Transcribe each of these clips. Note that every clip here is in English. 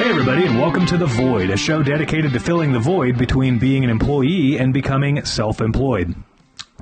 Hey everybody, and welcome to The Void, a show dedicated to filling the void between being an employee and becoming self-employed.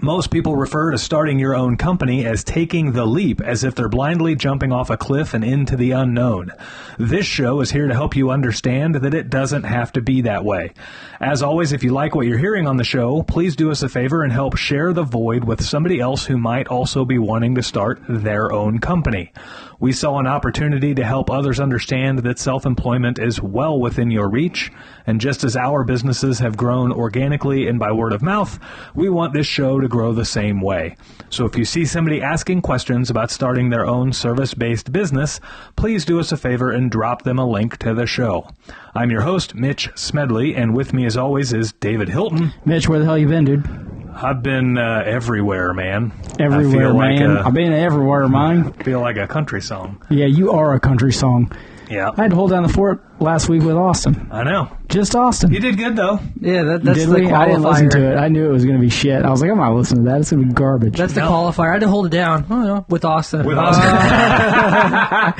Most people refer to starting your own company as taking the leap, as if they're blindly jumping off a cliff and into the unknown. This show is here to help you understand that it doesn't have to be that way. As always, if you like what you're hearing on the show, please do us a favor and help share The Void with somebody else who might also be wanting to start their own company. We saw an opportunity to help others understand that self-employment is well within your reach, and just as our businesses have grown organically and by word of mouth, we want this show to grow the same way. So if you see somebody asking questions about starting their own service-based business, please do us a favor and drop them a link to the show. I'm your host, Mitch Smedley, and with me as always is David Hilton. Mitch, where the hell you been, dude? I've been everywhere, man. Everywhere, man. I've been everywhere, man. I feel like a country song. Yeah, you are a country song. Yeah. I had to hold down the fort last week with Austin. I know. Just Austin. You did good, though. Yeah, that's did the we? qualifier. I didn't listen to it. I knew it was going to be shit. I was like, I'm not listening to that. It's going to be garbage. That's the qualifier. I had to hold it down. Oh, no, with Austin. With Austin.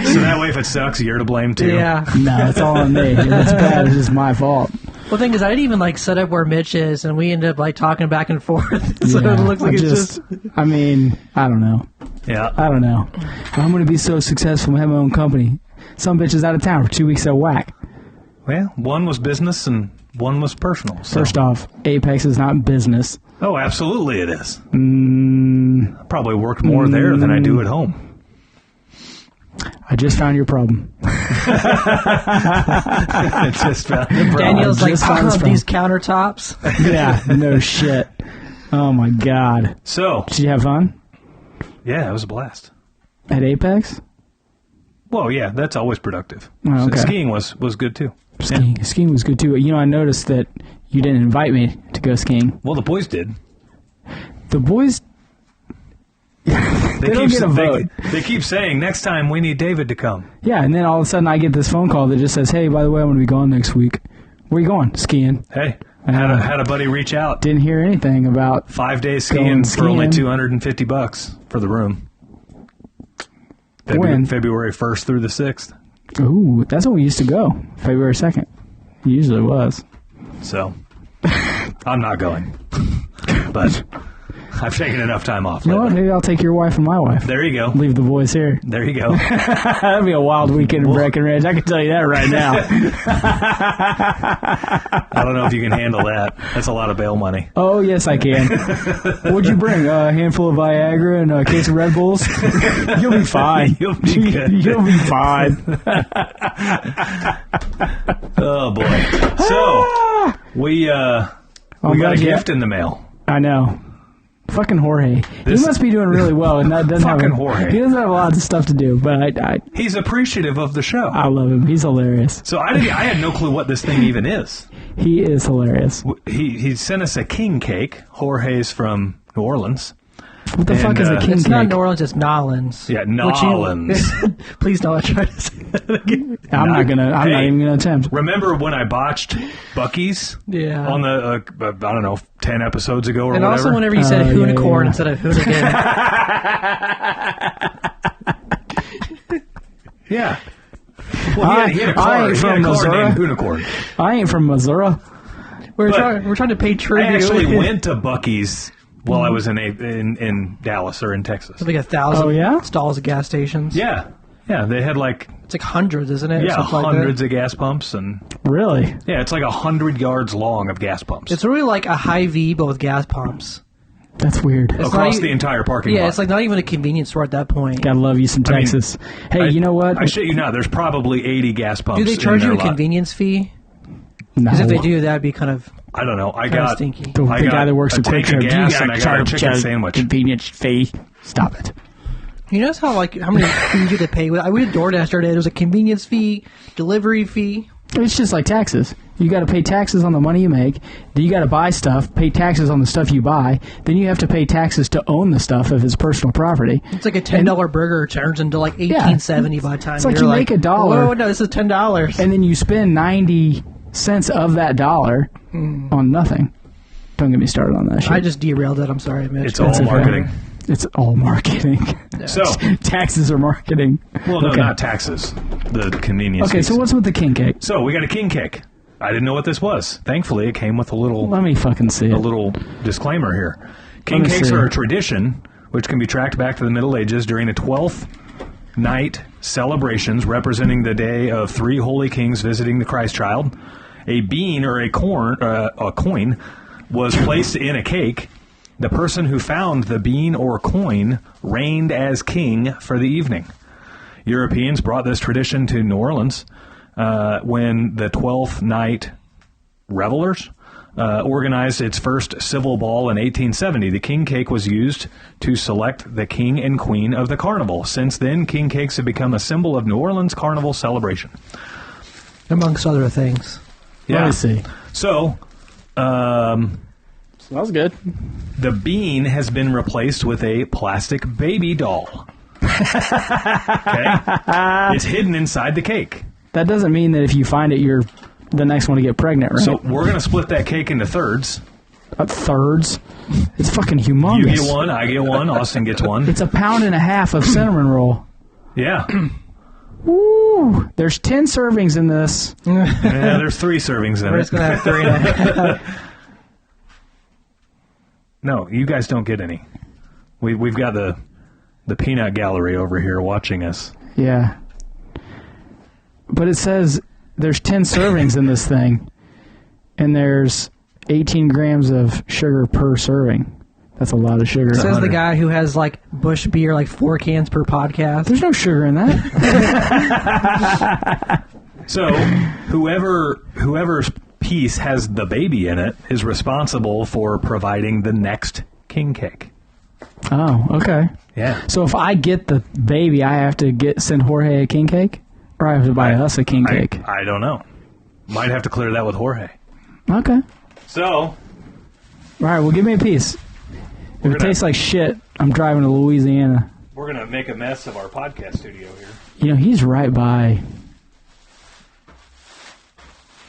So that way, if it sucks, you're to blame, too. Yeah. No, it's all on me. If it's bad, it's just my fault. Well, the thing is, I didn't even set up where Mitch is, and we ended up talking back and forth. So Yeah, it looks like I mean, I don't know. Yeah. I don't know. I'm going to be so successful and have my own company. Some bitch is out of town for 2 weeks at whack. Well, one was business and one was personal. So. First off, Apex is not business. Oh, absolutely it is. I probably work more there than I do at home. I just found your problem. I just found the problem. Daniel's like, Just found his these countertops. Yeah, no shit. Oh my god. So, Did you have fun yeah, it was a blast. at Apex? Well, yeah, that's always productive. Oh, okay. So skiing was good, too. Skiing was good too. You know, I noticed that you didn't invite me to go skiing. Well, the boys did. The boys, they don't get a vote. They keep saying, next time we need David to come. Yeah, and then all of a sudden I get this phone call that just says, hey, by the way, I'm going to be gone next week. Where you going? Skiing. Hey, had a buddy reach out. Didn't hear anything about 5 days Going skiing for only skiing. $250 for the room. When? February 1st through the 6th. Ooh, that's when we used to go. February 2nd. It usually was. So, I'm not going. But I've taken enough time off You know what? lately. Maybe I'll take your wife and my wife. There you go. Leave the boys here. There you go. That'd be a wild weekend in Breckenridge. I can tell you that right now. I don't know if you can handle that. That's a lot of bail money. Oh, yes, I can. What'd you bring? A handful of Viagra and a case of Red Bulls? You'll be fine. You'll be good. You'll be fine. Oh, boy. So, we got a gift in the mail. I know. Fucking Jorge. He must be doing really well, and that doesn't Fucking have Jorge. He doesn't have lots of stuff to do, but He's appreciative of the show. I love him. He's hilarious. So I had no clue what this thing even is. He is hilarious. He sent us a king cake. Jorge's from New Orleans. What the fuck is a king It's cake? not New Orleans, it's Nolans. Yeah, Nolans. Please don't try to say that again. I'm not even gonna attempt. Remember when I botched Buc-ee's? Yeah. On the I don't know, 10 episodes ago or And whatever. also whenever you said unicorn yeah. instead of hoonigan. Yeah. Well, he had a car, ain't from named Missouri. Unicorn. I ain't from Missouri. We're But trying to pay tribute. I actually went to Buc-ee's while I was in Dallas or in Texas. It's like 1,000 Oh, yeah? stalls at gas stations. Yeah. Yeah, they had It's like hundreds, isn't it? Or yeah, something hundreds like of gas pumps and Really? yeah, it's like 100 yards long of gas pumps. that. It's really like a Hy-Vee, but with gas pumps. That's weird. It's across not the e- entire parking lot. Yeah, it's like not even a convenience store at that point. Gotta love you some I mean, Texas. Hey, you know what? I shit you not. There's probably 80 gas pumps. Do they charge in you a their lot. convenience fee? No. Because if they do, that'd be kind of I don't know. I Kinda got stinky. The I guy got that works a at Quick tank of Trip, gas and I got a chicken sandwich. Convenience fee. Stop it. You notice how many fees you have to pay? We did DoorDash today. There's a convenience fee, delivery fee. It's just like taxes. You got to pay taxes on the money you make. Then you got to buy stuff, pay taxes on the stuff you buy. Then you have to pay taxes to own the stuff if it's personal property. It's like a $10 burger turns into like $18.70 by the time It's like you're you make $1. Whoa, no, this is $10. And then you spend 90 cents of that dollar on nothing. Don't get me started on that shit. I just derailed it. I'm sorry, Mitch. It's all okay. marketing. It's all marketing. So, Taxes are marketing. well, no, Okay. not taxes. the convenience. Okay, so what's with the king cake? So we got a king cake. I didn't know what this was. Thankfully, it came with a little. Let me fucking see it. A little disclaimer here. King cakes are a tradition which can be tracked back to the Middle Ages during the 12th night celebrations representing the day of three holy kings visiting the Christ child. A bean or a coin was placed in a cake. The person who found the bean or coin reigned as king for the evening. Europeans brought this tradition to New Orleans when the 12th night revelers organized its first civil ball in 1870. The king cake was used to select the king and queen of the carnival. Since then, king cakes have become a symbol of New Orleans carnival celebration. Amongst other things. Yeah. Let me see. So, Smells good. the bean has been replaced with a plastic baby doll. Okay? It's hidden inside the cake. That doesn't mean that if you find it, you're the next one to get pregnant, right? So we're going to split that cake into thirds. Thirds? It's fucking humongous. You get one, I get one, Austin gets one. It's 1.5 pounds of cinnamon roll. Yeah. Woo! There's 10 servings in this. Yeah, there's 3 servings in We're it. just going to have 3. No, you guys don't get any. We've got the peanut gallery over here watching us. Yeah. But it says there's 10 servings in this thing, and there's 18 grams of sugar per serving. That's a lot of sugar. Says the guy who has, like, Bush beer, like 4 cans per podcast. There's no sugar in that. So whoever's piece has the baby in it is responsible for providing the next king cake. Oh, okay. Yeah. So if I get the baby, I have to send Jorge a king cake? Or I have to buy us a king cake? I don't know. Might have to clear that with Jorge. Okay. So, All right, well, give me a piece. If it tastes like shit, I'm driving to Louisiana. we're going to make a mess of our podcast studio here. You know, he's right by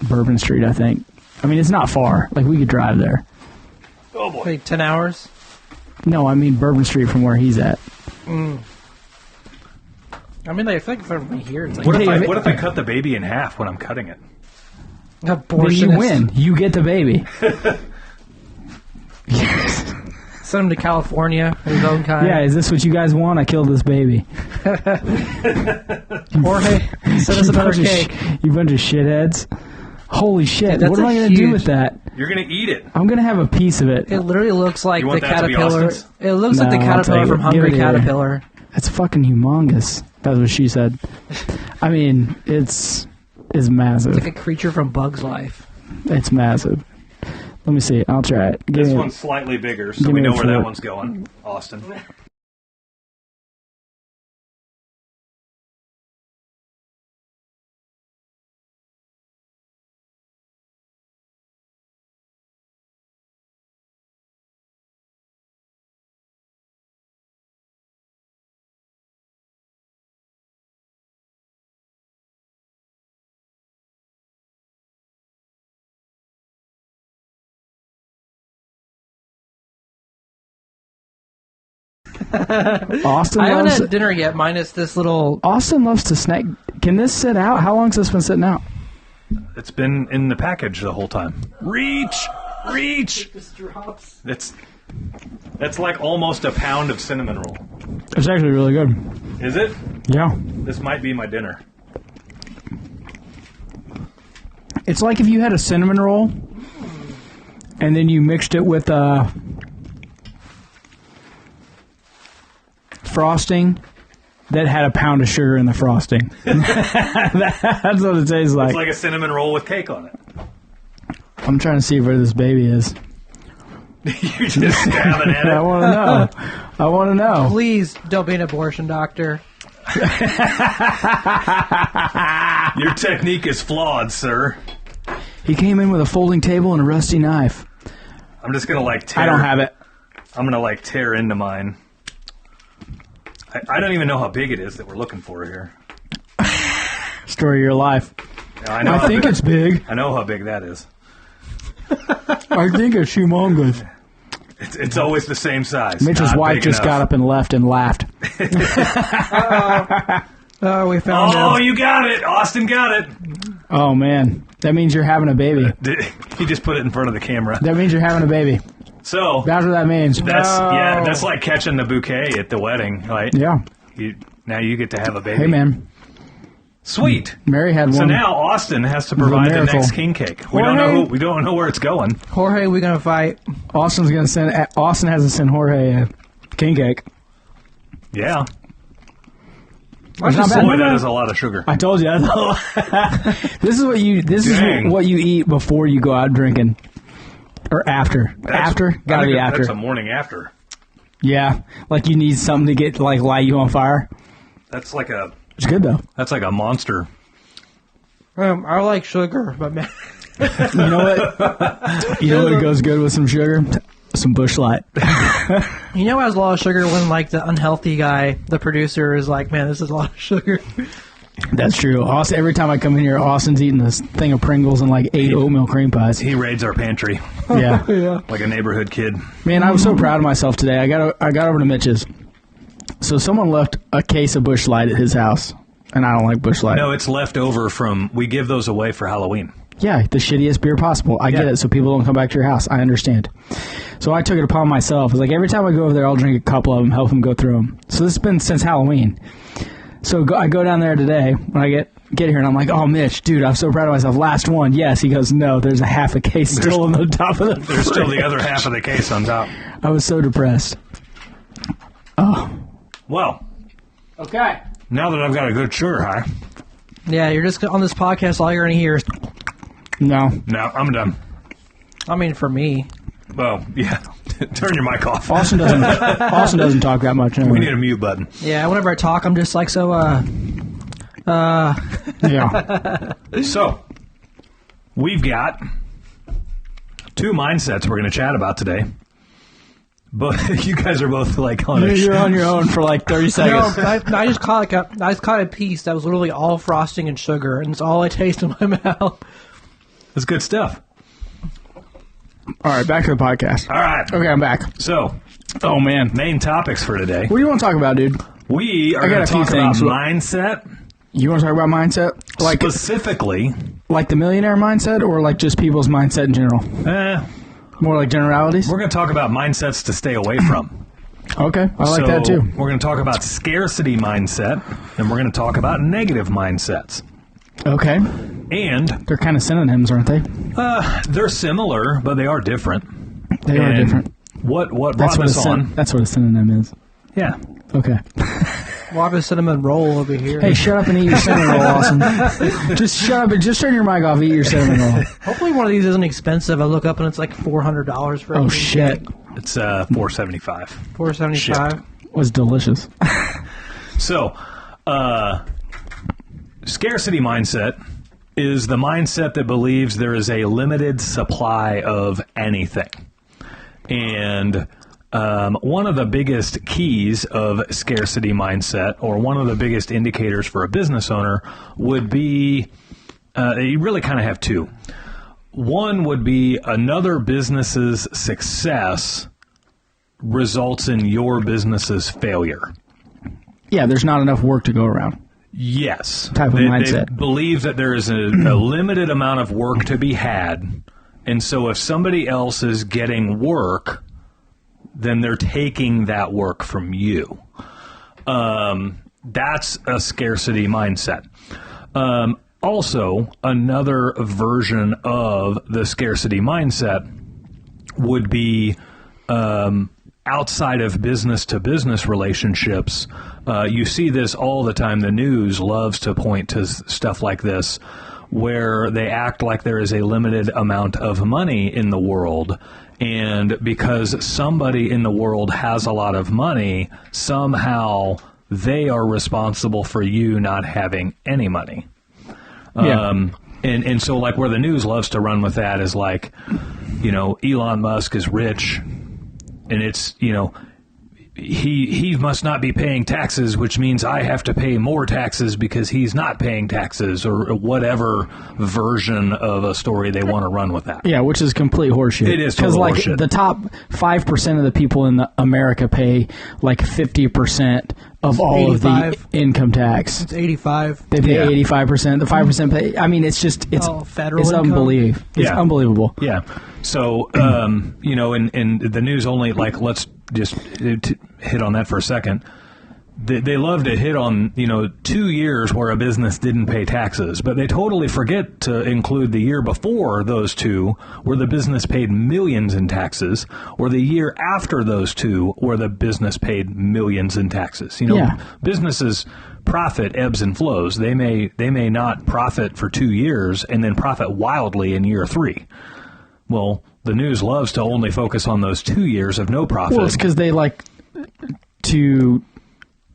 Bourbon Street, I think. I mean, it's not far. Like, we could drive there. Oh, boy. Like 10 hours? No, I mean Bourbon Street from where he's at. I mean, like, I feel like from here, it's like... What if I cut the baby in half when I'm cutting it? Then you win. You get the baby. Send him to California, his own kind. Yeah, is this what you guys want? I killed this baby. Jorge, send us another cake. You bunch of shitheads. Holy shit. Dude, what am I going to do with that? You're going to eat it. I'm going to have a piece of it. It literally looks like You the want that to be caterpillar. Austin's? It looks like the No, I'll caterpillar take from it. Hungry Give it here. Caterpillar. It's fucking humongous. That's what she said. I mean, it's massive. Like a creature from Bug's Life. It's massive. Let me see. I'll try it. This one's slightly bigger, so we know where that one's going, Austin. Austin I haven't loves had dinner yet, minus this little... Austin loves to snack. Can this sit out? How long's this been sitting out? It's been in the package the whole time. Reach! Just drops. That's like almost a pound of cinnamon roll. It's actually really good. Is it? Yeah. This might be my dinner. It's like if you had a cinnamon roll and then you mixed it with frosting that had a pound of sugar in the frosting. That's what it tastes like. It's like a cinnamon roll with cake on it. I'm trying to see where this baby is. You're just stabbing at I it. want to know. I want to know. Please don't be an abortion doctor. Your technique is flawed, sir. He came in with a folding table and a rusty knife. I'm just going to like tear... I don't have it. I'm going to like tear into mine. I don't even know how big it is that we're looking for here. Story of your life. I know. I think it's big. I know how big that is. I think it's humongous. It's always the same size. Mitch's Not wife big just enough. got up and left and laughed. Oh, we found Oh, him. you got it. Austin got it. Oh, man. That means you're having a baby. He just put it in front of the camera. That means you're having a baby. So That's what that means. that's like catching the bouquet at the wedding, right? Yeah. Now you get to have a baby. Hey, man. Sweet. Mary had one. So now Austin has to provide the miracle. next king cake. We don't know where it's going. Jorge, we're going to fight. Austin has to send Jorge a king cake. Yeah. It's not bad. Boy, that is a lot of sugar. I told you. This is what you. This Dang. is what you eat before you go out drinking, or after. Gotta be after. That's a morning after. Yeah, like you need something to get light you on fire. That's like a. It's good though. That's like a monster. I like sugar, but man. You know what? You know what goes good with some sugar? Some Busch Light. You know, it has a lot of sugar when, like, the unhealthy guy, the producer, is like, man, this is a lot of sugar. That's true. Austin, every time I come in here, Austin's eating this thing of Pringles and like 8 oatmeal cream pies. He raids our pantry Yeah. Yeah. like a neighborhood kid. Man, I was so proud of myself today. I got over to Mitch's. So someone left a case of Busch Light at his house, and I don't like Busch Light. No, it's left over from. We give those away for Halloween. Yeah, the shittiest beer possible. I get it, so people don't come back to your house. I understand. So I took it upon myself. It's like every time I go over there, I'll drink a couple of them, help them go through them. So this has been since Halloween. So I go down there today when I get here, and I'm like, oh, Mitch, dude, I'm so proud of myself. Last one. Yes. He goes, no, there's a half a case still on the top of the fridge. There's still the other half of the case on top. I was so depressed. Oh. Well, Okay. now that I've got a good sugar high, Yeah, you're just on this podcast, all you're going to hear is, No. now I'm done. I mean, for me. Well, yeah. Turn your mic off. Austin doesn't talk that much anyway. We need a mute button. Yeah, whenever I talk, I'm just like, Yeah. So, we've got 2 mindsets we're going to chat about today. But you guys are both like on a You're on your own for like 30 no, seconds. I just caught a piece that was literally all frosting and sugar, and it's all I taste in my mouth. That's good stuff. All right, back to the podcast. All right. Okay, I'm back. So, Oh, man. main topics for today. What do you want to talk about, dude? We are I got going a to few talk about things. mindset, You want to talk about mindset? Like specifically. like the millionaire mindset, or like just people's mindset in general? More like generalities? We're going to talk about mindsets to stay away from. Okay, I like So, that too. We're going to talk about scarcity mindset, and we're going to talk about negative mindsets. Okay. And They're kind of synonyms, aren't they? they're similar, but they are different. They are And different. What brought this on? That's what a synonym is. Yeah. Okay. We'll have a cinnamon roll over here. Hey, shut up and eat your cinnamon roll, Austin. Just shut up and just turn your mic off and eat your cinnamon roll. Hopefully one of these isn't expensive. I look up and it's like $400 for Oh, shit. It's $4.75. $4.75. Was delicious. So, scarcity mindset is the mindset that believes there is a limited supply of anything. And one of the biggest keys of scarcity mindset, or one of the biggest indicators for a business owner, would be you really kind of have 2. One would be another business's success results in your business's failure. Yeah, there's not enough work to go around. Yes. Type of They mindset. believe that there is a limited amount of work to be had, and so if somebody else is getting work, then they're taking that work from you. That's a scarcity mindset. Also, another version of the scarcity mindset would be outside of business-to-business relationships. You see this all the time. The news loves to point to stuff like this, where they act like there is a limited amount of money in the world, and because somebody in the world has a lot of money, somehow they are responsible for you not having any money. Yeah. And so like where the news loves to run with that is like, Elon Musk is rich, and it's, he must not be paying taxes, which means I have to pay more taxes because he's not paying taxes, or whatever version of a story they want to run with that. Yeah, which is complete horseshit. It is total horseshit. The top 5% of the people in America pay like 50% of all of the 85. income tax. It's 85. They pay Yeah. 85%. The 5% pay. I mean, it's just it's federal it's income? unbelievable. It's Yeah. unbelievable. Yeah. So, you know, and the news only, like, let's just hit on that for a second. They love to hit on, you know, 2 years where a business didn't pay taxes, but they totally forget to include the year before those two where the business paid millions in taxes, or the year after those two where the business paid millions in taxes. You know, Yeah. businesses profit ebbs and flows. They may not profit for 2 years and then profit wildly in year 3. Well, the news loves to only focus on those 2 years of no profit. Well, it's because they like to,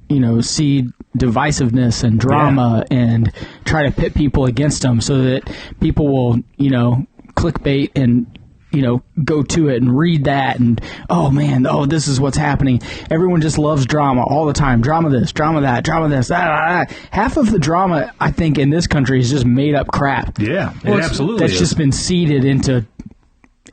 you know, see divisiveness and drama and try to pit people against them so that people will, you know, clickbait and, you know, go to it and read that and, oh man, oh, this is what's happening. Everyone just loves drama all the time. Drama this, drama that, drama this. Half of the drama, I think, in this country is just made up crap. Yeah, Well, it absolutely That's is. just been seeded into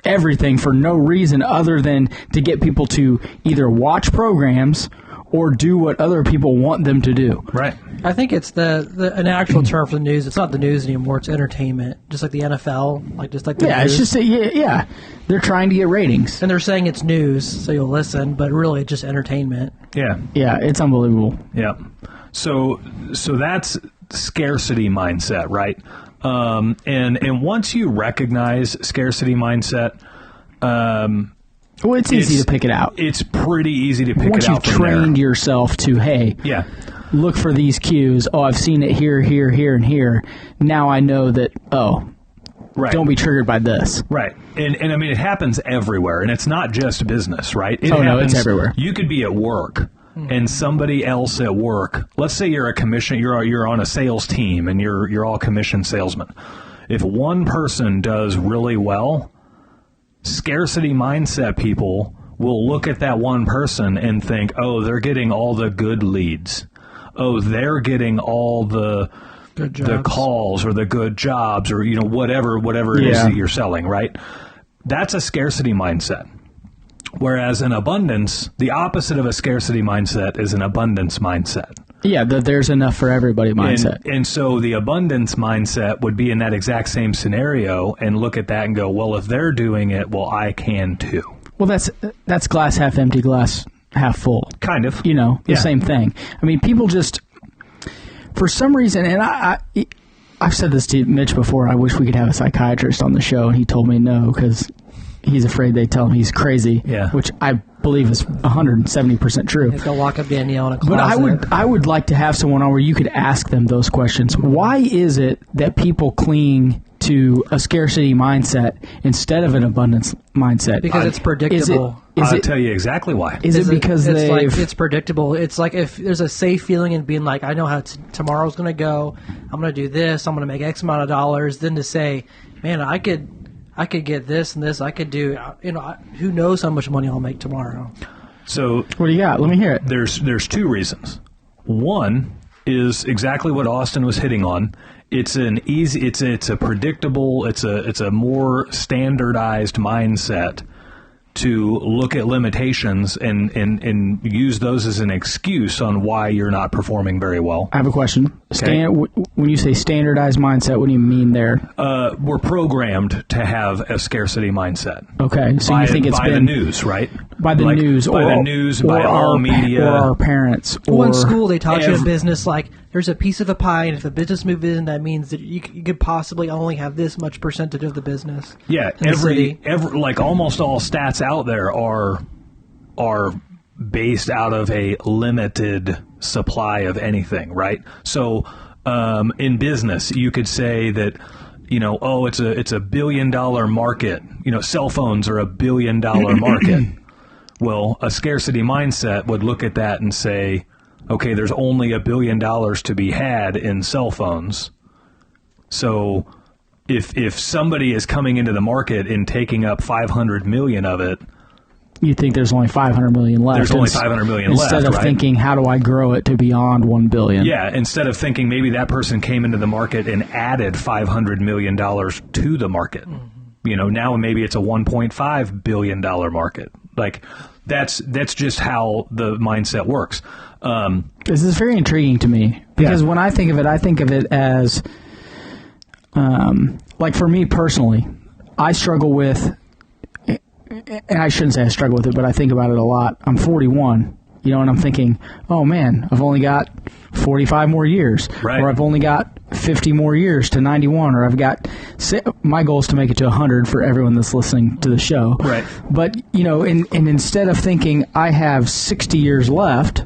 everything for no reason other than to get people to either watch programs or do what other people want them to do. Right. I think it's an actual term for the news. It's not the news anymore. It's entertainment, just like the NFL, like the Yeah, news. it's just yeah. They're trying to get ratings. And they're saying it's news, so you'll listen, but really it's just entertainment. Yeah. Yeah, it's unbelievable. Yeah. So that's scarcity mindset, right? And once you recognize scarcity mindset, Well, it's easy to pick it out. It's pretty easy to pick Once it you've out from there. trained yourself to, hey, Yeah. look for these cues. Oh, I've seen it here, here, here, and here. Now I know that, Right. don't be triggered by this. Right. And I mean, it happens everywhere, and it's not just business, right? It No, happens, it's everywhere. You could be at work, and somebody else at work, let's say you're a commission, you're on a sales team, and you're all commission salesmen. If one person does really well, scarcity mindset people will look at that one person and think, oh, they're getting all the good leads. Oh, they're getting all the calls or the good jobs or, you know, whatever it is that you're selling, right? That's a scarcity mindset. Whereas an abundance, the opposite of a scarcity mindset is an abundance mindset. Yeah, there's enough for everybody mindset. And so the abundance mindset would be in that exact same scenario and look at that and go, well, if they're doing it, well, I can too. Well, that's glass half empty, glass half full. Kind of. You know, the Yeah. same thing. I mean, people just, for some reason, and I've said this to Mitch before, I wish we could have a psychiatrist on the show, and he told me no, because he's afraid they tell him he's crazy, Yeah. which I believe is 170% true. They'll lock up Danielle in a closet. But I would like to have someone on where you could ask them those questions. Why is it that people cling to a scarcity mindset instead of an abundance mindset? Because it's predictable. I'll tell you exactly why. Is it because it's like they've... it's predictable? It's like if there's a safe feeling in being like, I know how tomorrow's going to go. I'm going to do this. I'm going to make X amount of dollars. Then to say, man, I could get this and this. I could do, you know, who knows how much money I'll make tomorrow. So What do you got? Let me hear it. there's two reasons. One is exactly what Austin was hitting on. It's a predictable, it's a more standardized mindset to look at limitations and use those as an excuse on why you're not performing very well. I have a question. Okay. When you say standardized mindset, what do you mean there? We're programmed to have a scarcity mindset. Okay, so by, you think it's by been the news, right? by the Like, news, by or the news, or by all our, media, or our parents, Well, or in school, they taught you in every- business, like, there's a piece of a pie, and if a business moves in, that means that you could possibly only have this much percentage of the business. Yeah, in the city. every like almost all stats out there are based out of a limited supply of anything, right? So in business, you could say that, you know, oh, it's a $1 billion market. You know, cell phones are a $1 billion market. Well, a scarcity mindset would look at that and say, okay, there's only $1 billion to be had in cell phones. So if somebody is coming into the market and taking up 500 million of it, you think there's only 500 million left. There's only 500 million left, Instead of right? thinking, how do I grow it to beyond 1 billion? yeah, instead of thinking maybe that person came into the market and added $500 million to the market, you know, now maybe it's a $1.5 billion market. Like, That's just how the mindset works. This is very intriguing to me because when I think of it as, like for me personally, I struggle with, and I shouldn't say I struggle with it, but I think about it a lot. I'm 41, and I'm thinking, oh man, I've only got 45 more years, right. Or I've only got 50 more years to 91, or I've got, my goal is to make it to 100 for everyone that's listening to the show. Right. But, and instead of thinking I have 60 years left,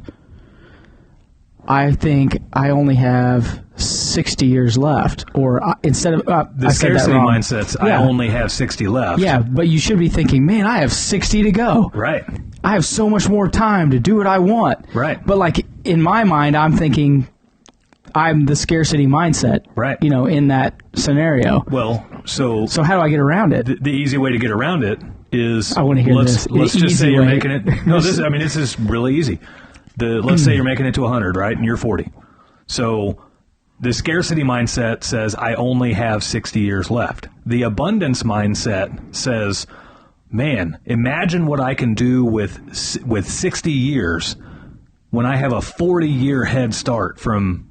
I think I only have 60 years left, or instead of the scarcity mindset's I only have 60 left. Yeah, but you should be thinking, man, I have 60 to go. Right. I have so much more time to do what I want. Right. But like in my mind, I'm thinking I'm the scarcity mindset. Right. In that scenario. Well, so how do I get around it? The easy way to get around it is I want to hear this. Let's just say you're making it. No, this is really easy. Let's say you're making it to 100, right? And you're 40. So the scarcity mindset says, I only have 60 years left. The abundance mindset says, man, imagine what I can do with 60 years when I have a 40-year head start from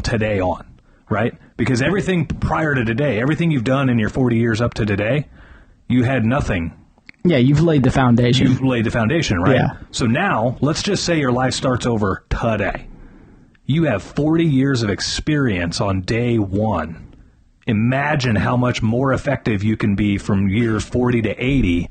today on, right? Because everything prior to today, everything you've done in your 40 years up to today, you had nothing. Yeah, you've laid the foundation. You've laid the foundation, right? Yeah. So now, let's just say your life starts over today. You have 40 years of experience on day one. Imagine how much more effective you can be from years 40 to 80,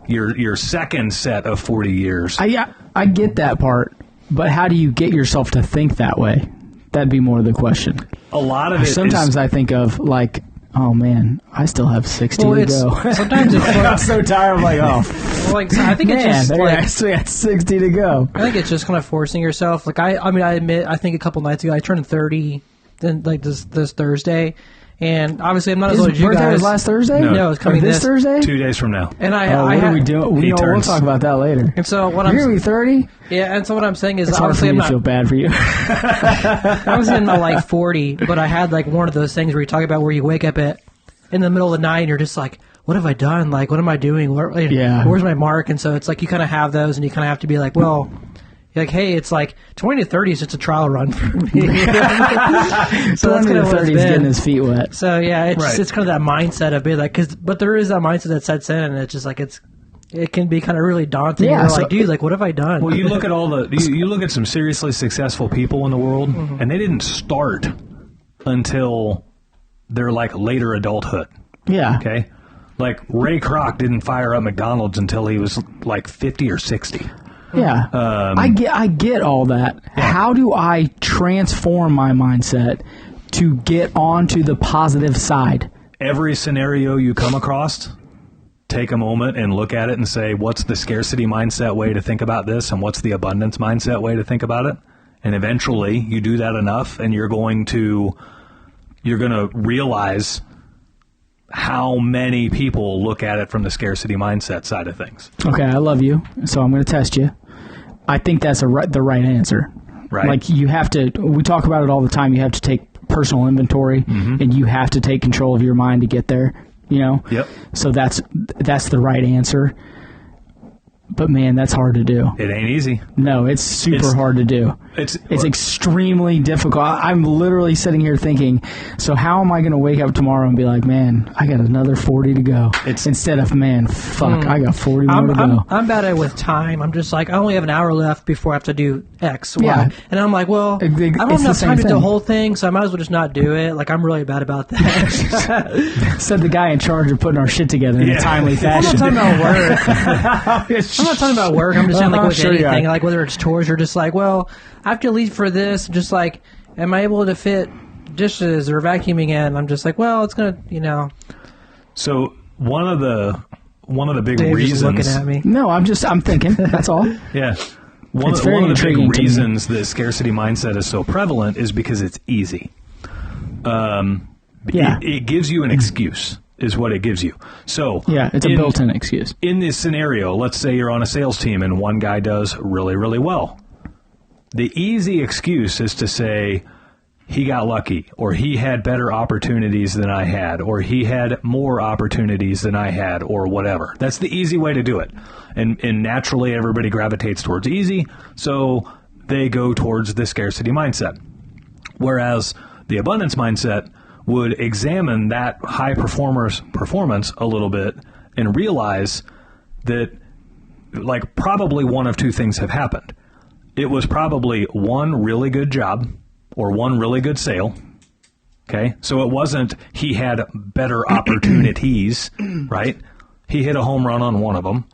your second set of 40 years. I get that part, but how do you get yourself to think that way? That'd be more the question. A lot of it sometimes I think of like, oh man, I still have 60 to go. Sometimes it's I'm so tired. I'm like, oh, so I think it's just I actually got 60 to go. I think it's just kind of forcing yourself. Like I admit, I think a couple nights ago I turned 30, then like this Thursday, and obviously I'm not as old as you guys. Birthday was last Thursday? No, it's coming this Thursday. 2 days from now. And what are we doing? We'll talk about that later. And so what You're gonna be 30? Yeah, and so what I'm saying is, it's hard for me to feel bad for you. I was in my like 40, but I had like one of those things where you talk about where you wake up in the middle of the night and you're just like, what have I done? Like, what am I doing? Where's my mark? And so it's like you kind of have those, and you kind of have to be like, well, like, hey, it's like 20 to 30 is just a trial run for me. So 20 to 30 is getting his feet wet. So yeah, it's kind of that mindset of being like, but there is that mindset that sets in, and it's just like it can be kind of really daunting. Yeah, you're like, dude, like, what have I done? Well, you look at you look at some seriously successful people in the world, and they didn't start until their like later adulthood. Yeah. Okay. Like Ray Kroc didn't fire up McDonald's until he was like 50 or 60. Yeah. I get all that. Yeah. How do I transform my mindset to get onto the positive side? Every scenario you come across, take a moment and look at it and say, what's the scarcity mindset way to think about this, and what's the abundance mindset way to think about it? And eventually you do that enough, and you're going to realize how many people look at it from the scarcity mindset side of things. Okay, I love you, so I'm going to test you. I think that's the right answer. Right. Like you have to, we talk about it all the time, you have to take personal inventory, and you have to take control of your mind to get there, Yep. So that's the right answer. But man, that's hard to do. It ain't easy. No, it's super hard to do. It's extremely difficult. I'm literally sitting here thinking, so how am I going to wake up tomorrow and be like, man, I got another 40 to go? Instead of, man, fuck, I got 40 more to go. I'm bad at it with time. I'm just like, I only have an hour left before I have to do X, Y. Yeah. And I'm like, well, I don't have enough time to do the whole thing, so I might as well just not do it. Like, I'm really bad about that. Said the guy in charge of putting our shit together in a timely fashion. I'm not talking about work. I'm not talking about work. I'm just saying, like, with anything, like whether it's chores, you're just like, well, I have to leave for this. Just like, am I able to fit dishes or vacuuming in? I'm just like, well, it's gonna, So one of the big Dave's reasons. Looking at me. No, I'm thinking. That's all. Yeah. One of the big reasons that scarcity mindset is so prevalent is because it's easy. It gives you an excuse. Is what it gives you. So yeah, it's a built-in excuse. In this scenario, let's say you're on a sales team and one guy does really, really well. The easy excuse is to say, he got lucky, or he had better opportunities than I had, or he had more opportunities than I had, or whatever. That's the easy way to do it. And naturally, everybody gravitates towards easy, so they go towards the scarcity mindset. Whereas the abundance mindset would examine that high performer's performance a little bit and realize that, like, probably one of two things have happened. It was probably one really good job or one really good sale. Okay? So it wasn't he had better opportunities, right? He hit a home run on one of them.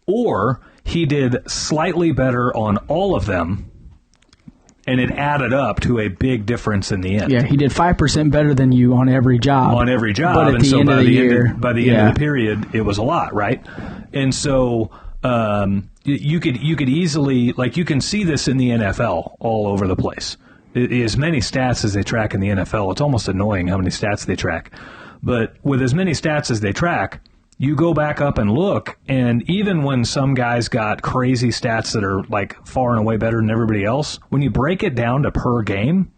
Or he did slightly better on all of them, and it added up to a big difference in the end. Yeah, he did 5% better than you on every job. On every job. But at the end of the year, by the end of the period, it was a lot, right? And so you could easily, like, you can see this in the NFL all over the place. As many stats as they track in the NFL, it's almost annoying how many stats they track. But with as many stats as they track, you go back up and look, and even when some guys got crazy stats that are like far and away better than everybody else, when you break it down to per game,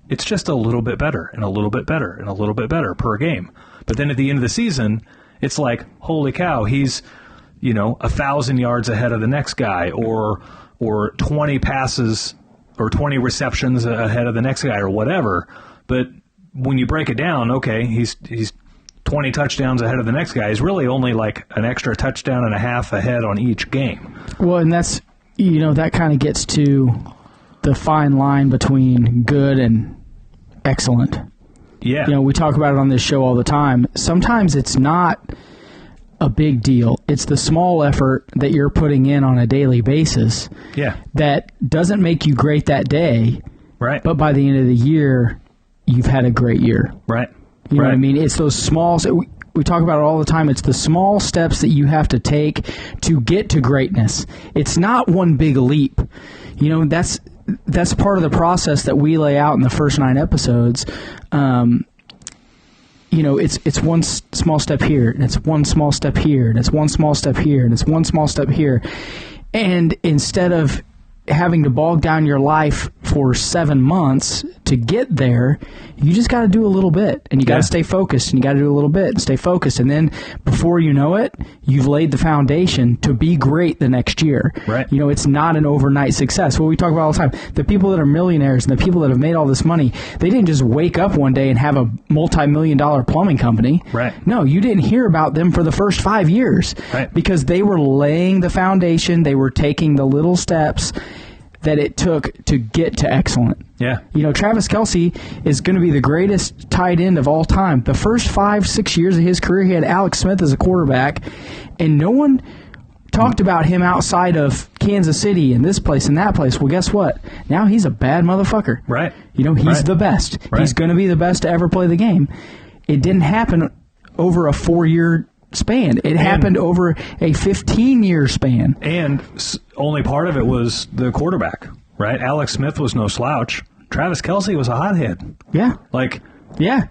it's just a little bit better and a little bit better and a little bit better per game. But then at the end of the season, it's like, holy cow, he's 1,000 yards ahead of the next guy, or 20 passes or 20 receptions ahead of the next guy, or whatever. But when you break it down, okay, he's 20 touchdowns ahead of the next guy. He's really only like an extra touchdown and a half ahead on each game. Well, and that's, that kind of gets to the fine line between good and excellent. Yeah. We talk about it on this show all the time. Sometimes it's not a big deal. It's the small effort that you're putting in on a daily basis that doesn't make you great that day. Right. But by the end of the year, you've had a great year. Right. You know what I mean? It's those small... We talk about it all the time. It's the small steps that you have to take to get to greatness. It's not one big leap. That's part of the process that we lay out in the first 9 episodes. It's one small step here, and it's one small step here, and it's one small step here, and it's one small step here. And instead of having to bog down your life for 7 months to get there, you just got to do a little bit, and you got to stay focused, and you got to do a little bit and stay focused, and then before you know it, you've laid the foundation to be great the next year. Right. It's not an overnight success. What we talk about all the time, the people that are millionaires and the people that have made all this money, they didn't just wake up one day and have a multi-million-dollar plumbing company. Right. No, you didn't hear about them for the first 5 years. Right. Because they were laying the foundation, they were taking the little steps that it took to get to excellent. Yeah. Travis Kelce is going to be the greatest tight end of all time. The first 5-6 years of his career, he had Alex Smith as a quarterback, and no one talked about him outside of Kansas City and this place and that place. Well, guess what? Now he's a bad motherfucker. Right. He's the best. Right. He's going to be the best to ever play the game. It didn't happen over a 4-year span. It happened over a 15-year span. And only part of it was the quarterback, right? Alex Smith was no slouch. Travis Kelce was a hothead. Yeah.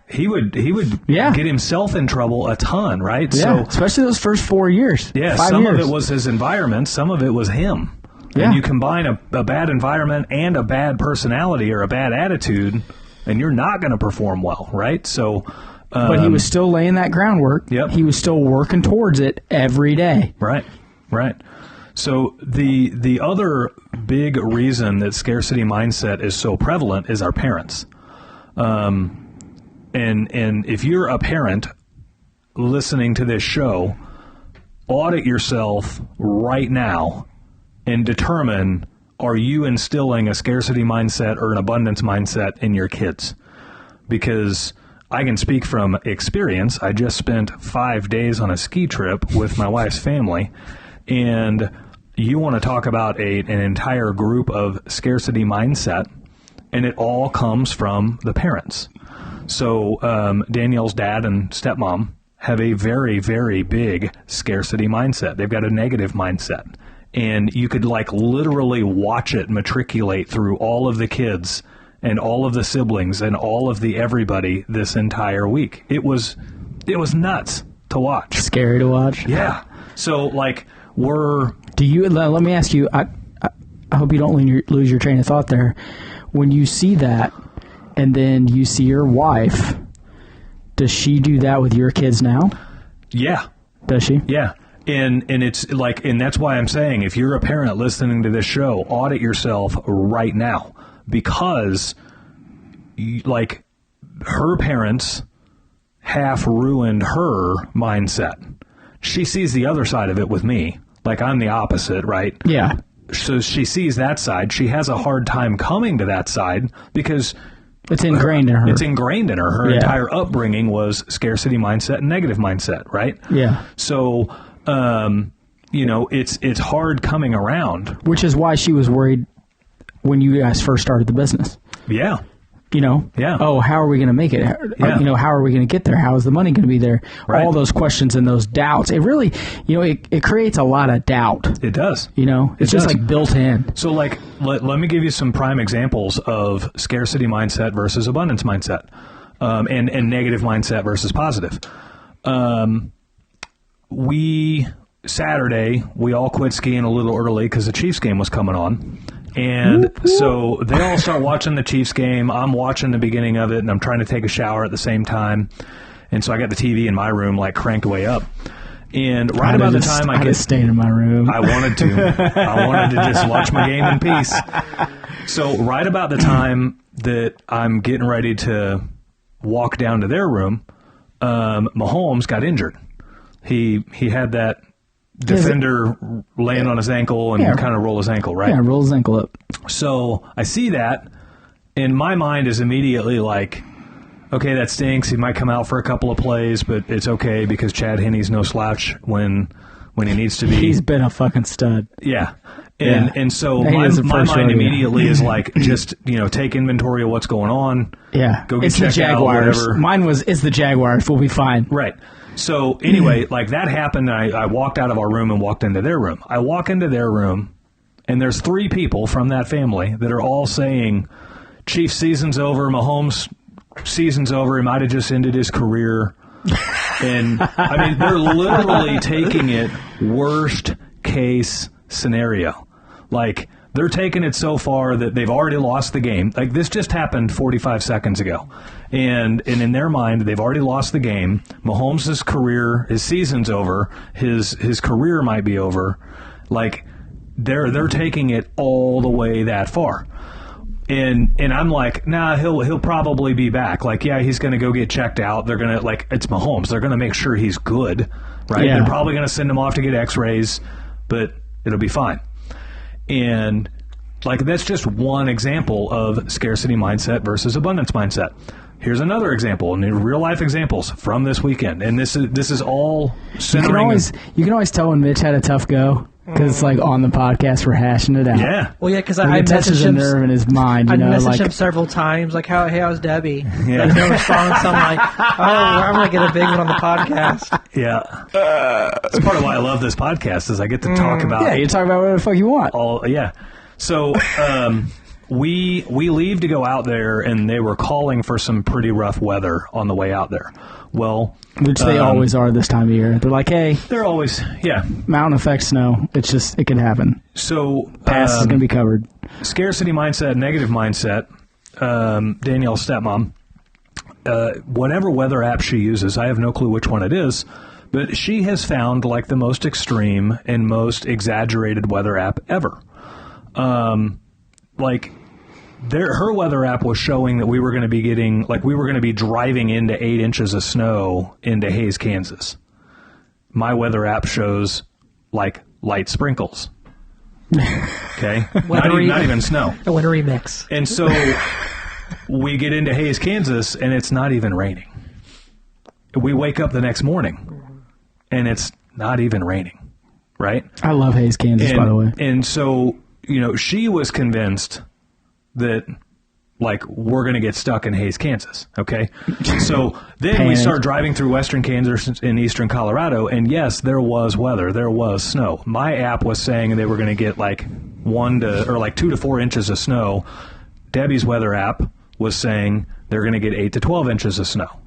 He would get himself in trouble a ton, right? Yeah, so, especially those first 4 years. Yeah, 5 some years. of it was his environment, some of it was him. Yeah. And you combine a bad environment and a bad personality or a bad attitude, and you're not going to perform well, right? So... but he was still laying that groundwork. Yep. He was still working towards it every day. Right. So the other big reason that scarcity mindset is so prevalent is our parents. And if you're a parent listening to this show, audit yourself right now and determine, are you instilling a scarcity mindset or an abundance mindset in your kids? Because I can speak from experience. I just spent 5 days on a ski trip with my wife's family, and you want to talk about an entire group of scarcity mindset, and it all comes from the parents. So Danielle's dad and stepmom have a very, very big scarcity mindset. They've got a negative mindset, and you could literally watch it matriculate through all of the kids and all of the siblings and all of the everybody this entire week. It was nuts to watch. Scary to watch. Yeah. So let me ask you, I hope you don't lose your train of thought there. When you see that, and then you see your wife, does she do that with your kids now? Yeah. Does she? Yeah. And it's like, and that's why I'm saying, if you're a parent listening to this show, audit yourself right now, because like her parents half ruined her mindset. She sees the other side of it with me. Like, I'm the opposite, right? Yeah. So she sees that side. She has a hard time coming to that side because it's ingrained in her. It's ingrained in her. Her entire upbringing was scarcity mindset and negative mindset, right? Yeah. So, it's hard coming around. Which is why she was worried when you guys first started the business. Yeah. Yeah. Oh, how are we going to make it? Yeah. How are we going to get there? How is the money going to be there? Right. All those questions and those doubts. It really, it creates a lot of doubt. It does. It's just like built in. So like, let me give you some prime examples of scarcity mindset versus abundance mindset, and negative mindset versus positive. Saturday, we all quit skiing a little early because the Chiefs game was coming on. And so they all start watching the Chiefs game. I'm watching the beginning of it, and I'm trying to take a shower at the same time. And so I got the TV in my room, like, cranked way up. And right about the time I just stayed in my room. I wanted to just watch my game in peace. So right about the time that I'm getting ready to walk down to their room, Mahomes got injured. He had that defender laying on his ankle and kind of roll his ankle, right? Yeah, roll his ankle up. So I see that, and my mind is immediately like, okay, that stinks. He might come out for a couple of plays, but it's okay because Chad Henne's no slouch when he needs to be. He's been a fucking stud. Yeah. And so my mind immediately is like, just, take inventory of what's going on. Yeah. Go get it's the Jaguars. Out, Mine was, it's the Jaguars. We'll be fine. Right. So anyway, like that happened. I walked out of our room and walked into their room. I walk into their room, and there's 3 people from that family that are all saying, Chiefs season's over, Mahomes season's over, he might have just ended his career. And I mean, they're literally taking it worst case scenario. Like, they're taking it so far that they've already lost the game. Like, this just happened 45 seconds ago. And in their mind, they've already lost the game. Mahomes' career, his season's over. His career might be over. Like, they're taking it all the way that far. And I'm like, nah, he'll probably be back. Like, yeah, he's going to go get checked out. They're going to, like, it's Mahomes. They're going to make sure he's good, right? Yeah. They're probably going to send him off to get x-rays, but it'll be fine. And, like, that's just one example of scarcity mindset versus abundance mindset. Here's another example, and real-life examples from this weekend. And this is all centering. You can always tell when Mitch had a tough go. Because it's like on the podcast, we're hashing it out. Yeah. Well, yeah, because I touches a nerve in his mind. I messaged him several times, like, how's Debbie? Yeah. Like, no response. I'm like, I'm going to get a big one on the podcast. Yeah. That's part of why I love this podcast, is I get to talk about. Yeah, you talk about whatever the fuck you want. Yeah. So we leave to go out there, and they were calling for some pretty rough weather on the way out there. Well, which they always are this time of year. They're like, hey, they're always, yeah. Mountain effect snow. It's just, it can happen. So pass is going to be covered. Scarcity mindset, negative mindset. Danielle's stepmom. Whatever weather app she uses, I have no clue which one it is, but she has found like the most extreme and most exaggerated weather app ever. Her weather app was showing that we were going to be driving into 8 inches of snow into Hays, Kansas. My weather app shows like light sprinkles. Okay, not even snow. A winter remix. And so we get into Hays, Kansas, and it's not even raining. We wake up the next morning, and it's not even raining. Right? I love Hays, Kansas, by the way. And so, she was convinced that, like, we're going to get stuck in Hays, Kansas, okay? So then we start driving through western Kansas and eastern Colorado, and yes, there was weather. There was snow. My app was saying they were going to get, like, 2 to 4 inches of snow. Debbie's weather app was saying they're going to get 8 to 12 inches of snow.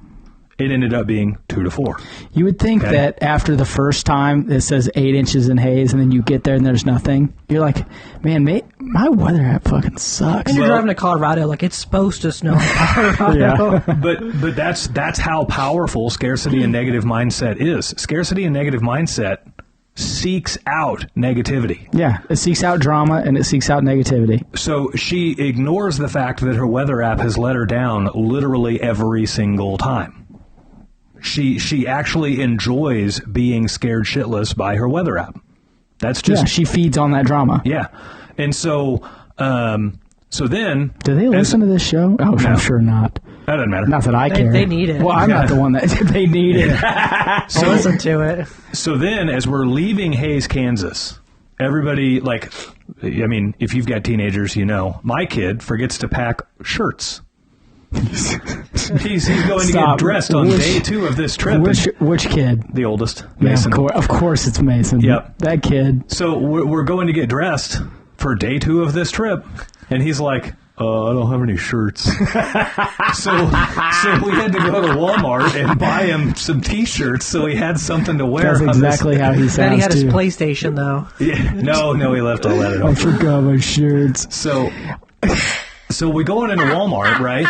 It ended up being 2 to 4. You would think that after the first time it says 8 inches in haze, and then you get there and there's nothing, you're like, man, my weather app fucking sucks. And you're driving to Colorado, like it's supposed to snow in Colorado. Yeah. But that's how powerful scarcity and negative mindset is. Scarcity and negative mindset seeks out negativity. Yeah, it seeks out drama and it seeks out negativity. So she ignores the fact that her weather app has let her down literally every single time. She actually enjoys being scared shitless by her weather app. That's just... Yeah, she feeds on that drama. Yeah. And so then... Do they listen to this show? Oh, no. I'm sure not. That doesn't matter. Not that I care. They need it. Well, I'm not the one that... They need it. So listen to it. So then, as we're leaving Hays, Kansas, everybody, like... I mean, if you've got teenagers, you know. My kid forgets to pack shirts. He's going to get dressed on day 2 of this trip. Which kid? The oldest, Mason. Yeah, of course it's Mason. Yep. That kid. So we're going to get dressed for day 2 of this trip, and he's like, I don't have any shirts. so we had to go to Walmart and buy him some T-shirts so he had something to wear. That's exactly how he sounds. Then he had his too. PlayStation, though. Yeah. No, he left all that at home. I forgot my shirts. So we go into Walmart, right?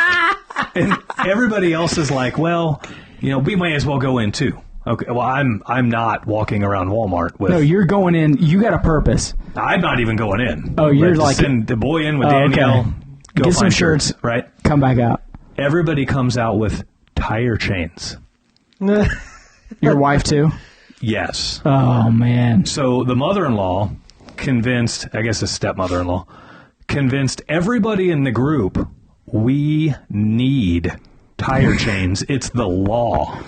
And everybody else is like, well, you know, we may as well go in too. Okay, well, I'm not walking around Walmart with... No, you're going in. You got a purpose. I'm not even going in. Oh, you're like... Send the boy in with Danielle. Okay. Go Get find some shirts. Right? Come back out. Everybody comes out with tire chains. Your wife too? Yes. Oh, man. So the mother-in-law convinced, I guess a stepmother-in-law, convinced everybody in the group, we need tire chains. It's the law.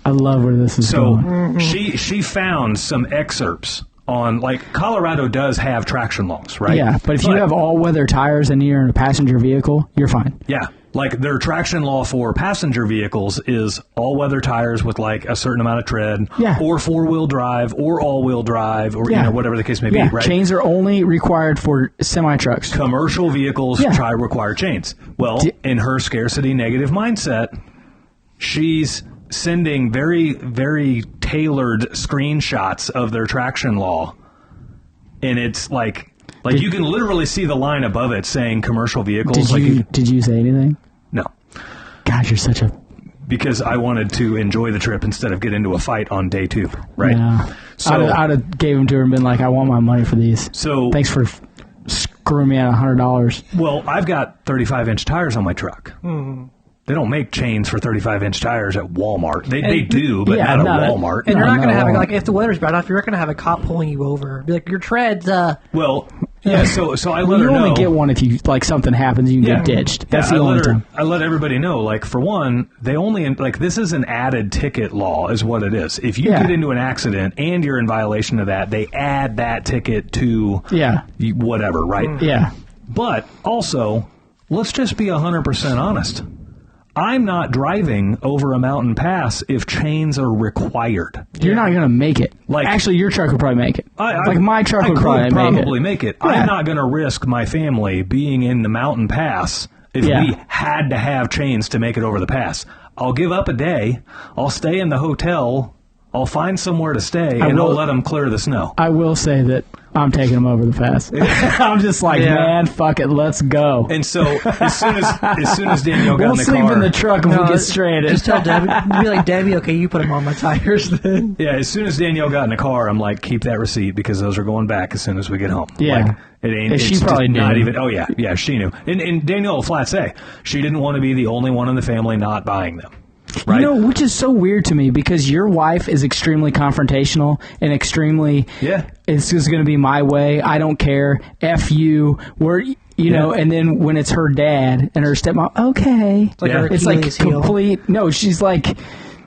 I love where this is going. So she found some excerpts on, like, Colorado does have traction laws, right? Yeah, but if you have all-weather tires and you're in a passenger vehicle, you're fine. Yeah. Like, their traction law for passenger vehicles is all-weather tires with, like, a certain amount of tread, or four-wheel drive, or all-wheel drive, or, you know, whatever the case may be, right? Chains are only required for semi-trucks. Commercial vehicles require chains. Well, in her scarcity negative mindset, she's sending very, very tailored screenshots of their traction law, and it's like you can literally see the line above it saying commercial vehicles. Did you say anything? No. God, you're such a... Because I wanted to enjoy the trip instead of get into a fight on day 2, right? Yeah. So I'd have gave them to her and been like, I want my money for these. So thanks for screwing me out $100. Well, I've got 35-inch tires on my truck. Mm-hmm. They don't make chains for 35-inch tires at Walmart. They do, but not at Walmart. And you're not going to have, like, if the weather's bad enough, you're not going to have a cop pulling you over. Be like, your treads, Well, yeah, so I let her know. You only get one if you, like, something happens, you can get ditched. That's the only time. I let everybody know, like, for one, they only, like, this is an added ticket law is what it is. If you get into an accident and you're in violation of that, they add that ticket to whatever, right? Yeah. But also, let's just be 100% honest. I'm not driving over a mountain pass if chains are required. You're not going to make it. Like, actually, your truck would probably make it. My truck would probably make it. Yeah. I'm not going to risk my family being in the mountain pass if we had to have chains to make it over the pass. I'll give up a day. I'll stay in the hotel. I'll find somewhere to stay, and I'll let them clear the snow. I will say that I'm taking them over the pass. I'm just like, man, fuck it, let's go. And so as soon as Danielle got in the car, we'll sleep in the truck and we'll get stranded. Just tell Debbie, be like, Debbie, okay, you put them on my tires then. Yeah, as soon as Danielle got in the car, I'm like, keep that receipt because those are going back as soon as we get home. Yeah, like, it ain't. And she probably knew. Not even. Oh yeah, she knew. And Danielle will flat say she didn't want to be the only one in the family not buying them. Right? You know, which is so weird to me because your wife is extremely confrontational and extremely, it's just going to be my way. I don't care. F you. You know, and then when it's her dad and her stepmom, okay. It's like complete, no, she's like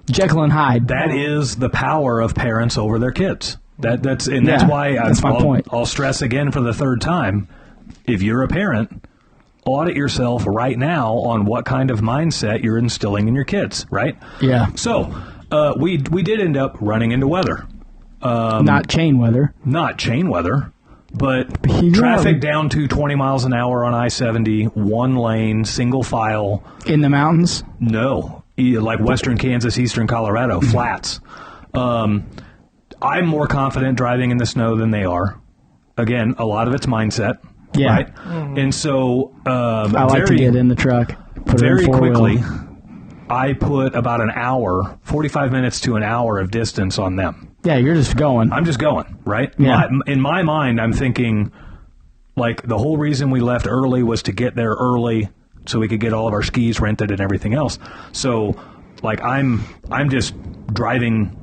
Jekyll and Hyde. That is the power of parents over their kids. That's why that's my point. I'll stress again for the third time, if you're a parent, audit yourself right now on what kind of mindset you're instilling in your kids, right? Yeah. So we did end up running into weather. Not chain weather. Not chain weather, but traffic down to 20 miles an hour on I-70, one lane, single file. In the mountains? No. like western Kansas, eastern Colorado, flats. I'm more confident driving in the snow than they are. Again, a lot of it's mindset. Yeah. Right? And so I like to get in the truck. Very quickly, I put about an hour, 45 minutes to an hour of distance on them. Yeah, you're just going. I'm just going, right? Yeah. In my mind, I'm thinking, like, the whole reason we left early was to get there early so we could get all of our skis rented and everything else. So, like, I'm just driving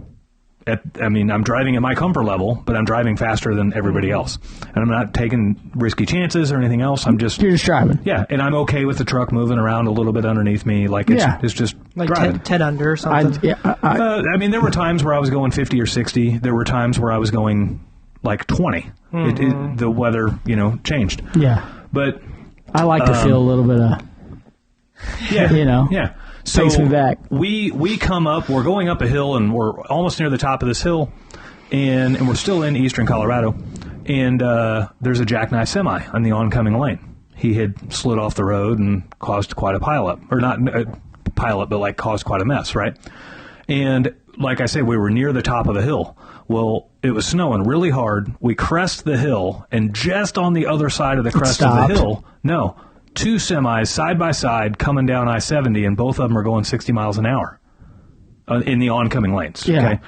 I'm driving at my comfort level, but I'm driving faster than everybody else. And I'm not taking risky chances or anything else. You're just driving. Yeah, and I'm okay with the truck moving around a little bit underneath me. Like, it's just like driving. 10 under or something. I mean, there were times where I was going 50 or 60. There were times where I was going, like, 20. The weather, changed. Yeah. But I like to feel a little bit of, Yeah. So takes me back. We come up, we're going up a hill, and we're almost near the top of this hill, and we're still in eastern Colorado, and there's a jackknife semi on the oncoming lane. He had slid off the road and caused quite a pileup, or not a pileup, but like caused quite a mess, right? And like I said, we were near the top of a hill. Well, it was snowing really hard. We crest the hill, and just on the other side of the crest of the hill, two semis side by side coming down I-70, and both of them are going 60 miles an hour in the oncoming lanes. Yeah. Okay.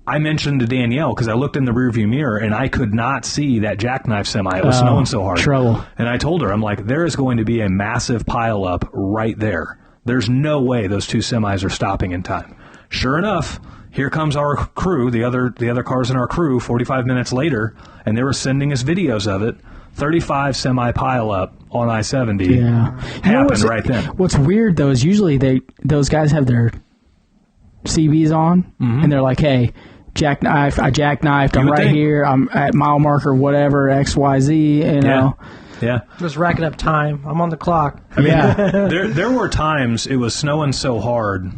I mentioned to Danielle, because I looked in the rearview mirror and I could not see that jackknife semi. It was snowing so hard. Trouble. And I told her, I'm like, there is going to be a massive pileup right there. There's no way those two semis are stopping in time. Sure enough, here comes our crew, the other cars in our crew, 45 minutes later, and they were sending us videos of it. 35 semi pileup on I-70 happened right then. What's weird, though, is usually those guys have their CBs on, and they're like, hey, jackknife, I jackknifed, I'm right here, I'm at mile marker, whatever, XYZ, Yeah. Just racking up time. I'm on the clock. I mean, there were times it was snowing so hard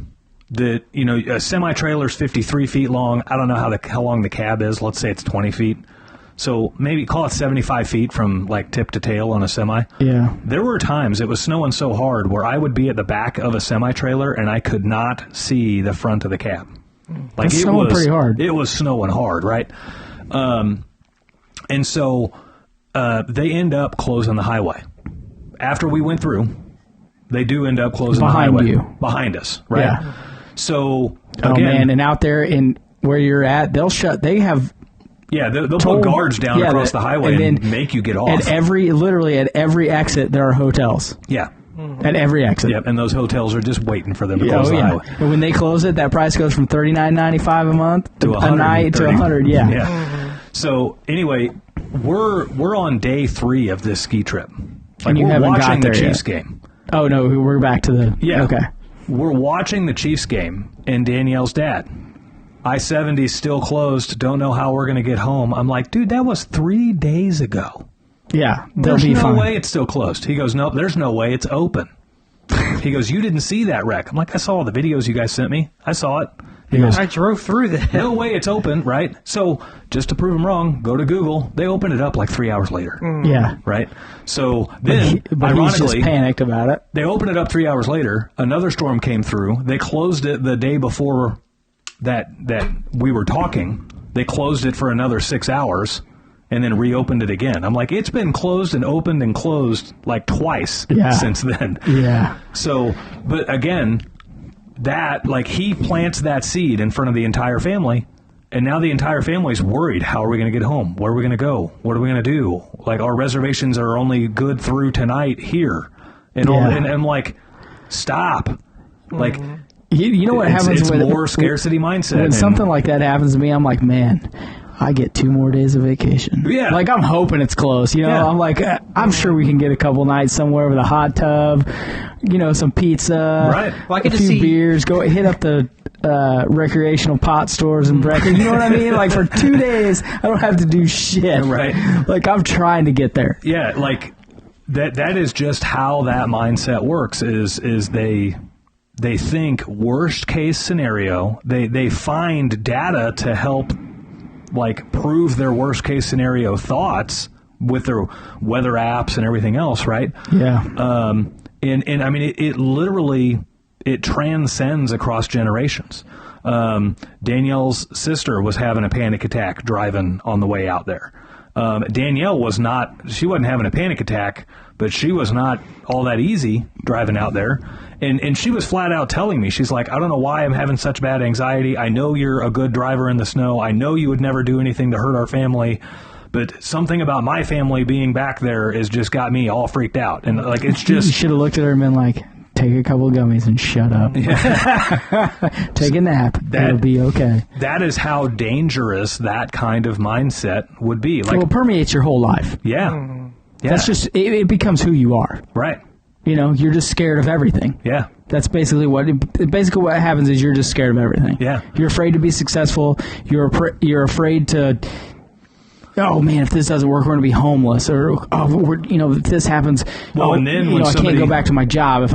that, a semi-trailer's 53 feet long. I don't know how long the cab is. Let's say it's 20 feet. So maybe call it 75 feet from, like, tip to tail on a semi. Yeah. There were times it was snowing so hard where I would be at the back of a semi-trailer and I could not see the front of the cab. Like, it's snowing pretty hard. It was snowing hard, right? And so they end up closing the highway. After we went through, they do end up closing the highway. Behind us, right? Yeah. So, again... Oh, man, and out there in where you're at, they have... Yeah, they'll put guards down across the highway and make you get off. Literally at every exit, there are hotels. Yeah. At every exit. Yep, and those hotels are just waiting for them to close the highway. And when they close it, that price goes from $39.95 a month to a night to $100. Yeah. So anyway, we're on day 3 of this ski trip. Like, we're watching the Chiefs game. Oh no, we're back to the Okay. We're watching the Chiefs game, and Danielle's dad. I-70's still closed. Don't know how we're going to get home. I'm like, dude, that was 3 days ago. Yeah, there's no way it's still closed. He goes, nope, there's no way it's open. He goes, you didn't see that wreck. I'm like, I saw all the videos you guys sent me. I saw it. He goes, I drove through that. No way it's open, right? So just to prove him wrong, go to Google. They opened it up like 3 hours later. Yeah. Right? So then, but ironically, he's just panicked about it. They opened it up 3 hours later. Another storm came through. They closed it the day before that we were talking. They closed it for another 6 hours and then reopened it again. I'm like, it's been closed and opened and closed like twice since then. Yeah. So, but again, that, like, he plants that seed in front of the entire family, and now the entire family's worried. How are we going to get home? Where are we going to go? What are we going to do? Like, our reservations are only good through tonight here. And I'm like, stop. Like, you know what happens it's more scarcity mindset. When something like that happens to me, I'm like, man, I get 2 more days of vacation. Yeah. Like, I'm hoping it's close. I'm like, I'm sure we can get a couple nights somewhere with a hot tub, some pizza, right. Well, a few beers, go hit up the recreational pot stores and breakfast. You know what I mean? Like, for 2 days, I don't have to do shit. Right. Like, I'm trying to get there. Yeah, like, that is just how that mindset works, is they think worst case scenario. They find data to help, like, prove their worst case scenario thoughts with their weather apps and everything else, right? Yeah. And I mean, it literally, it transcends across generations. Danielle's sister was having a panic attack driving on the way out there. Danielle she wasn't having a panic attack, but she was not all that easy driving out there. And she was flat out telling me, she's like, I don't know why I'm having such bad anxiety. I know you're a good driver in the snow. I know you would never do anything to hurt our family. But something about my family being back there has just got me all freaked out. And like, it's just... You should have looked at her and been like, take a couple of gummies and shut up. Yeah. Take a nap. It'll be okay. That is how dangerous that kind of mindset would be. Like, well, it permeates your whole life. Yeah. Yeah. That's just, it becomes who you are. Right. You know, you're just scared of everything. Yeah. That's basically what happens is you're just scared of everything. Yeah. You're afraid to be successful. You're afraid to, oh man, if this doesn't work, we're going to be homeless, or if this happens, and then when I can't go back to my job. If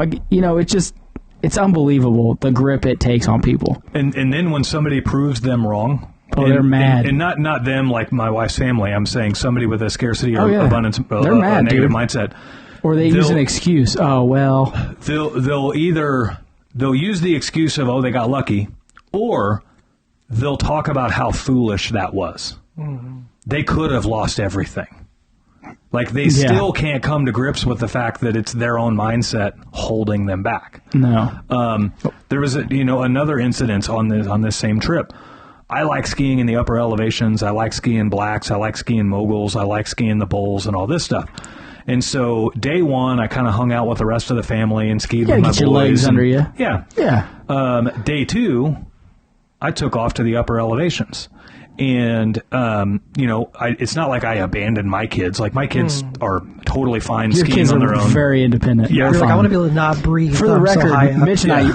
it's unbelievable the grip it takes on people. And then when somebody proves them wrong, they're mad. And not them, like my wife's family. I'm saying somebody with a scarcity or abundance, they're mad, negative dude. mindset. Or they use an excuse. Oh, well. They'll use the excuse of, they got lucky, or they'll talk about how foolish that was. Mm-hmm. They could have lost everything. Like, they still can't come to grips with the fact that it's their own mindset holding them back. No. There was another incident on this same trip. I like skiing in the upper elevations. I like skiing blacks. I like skiing moguls. I like skiing the bowls and all this stuff. And so day one, I kind of hung out with the rest of the family and skied with my boys. Get your legs under you. Yeah. Yeah. Day two, I took off to the upper elevations. And, it's not like I abandoned my kids. Like, my kids are totally fine skiing on their own. Your kids are very independent. Yeah. You're like, I want to be able to not breathe. For the record, so Mitch and I,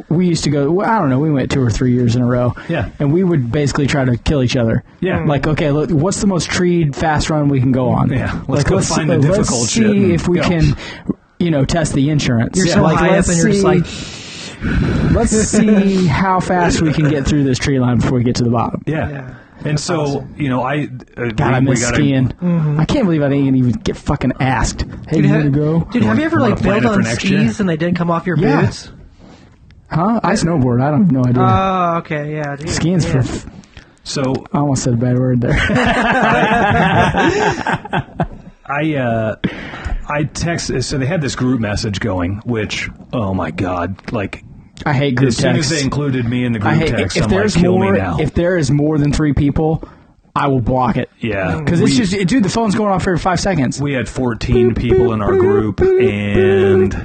we used to go, I don't know, we went 2 or 3 years in a row. Yeah. And we would basically try to kill each other. Yeah. Like, okay, look, what's the most treed fast run we can go on? Yeah. Let's find the difficult shit. Let's see if we can, test the insurance. You're so high up and you're just like... Let's see how fast we can get through this tree line before we get to the bottom. Yeah. And so, awesome. I miss skiing. Mm-hmm. I can't believe I didn't even get fucking asked. Hey, you want to go? Dude, have you ever bailed on skis and they didn't come off your boots? Huh? I snowboard. I don't have no idea. Oh, okay, yeah. Dude. Skiing's for... So... I almost said a bad word there. I texted... So they had this group message going, which, oh my God, like... I hate group texts. As soon as they included me in the group text, I'm like, kill me now. If there is more than 3 people, I will block it. Yeah. Because it's just... Dude, the phone's going off every 5 seconds. We had 14 people in our group, and...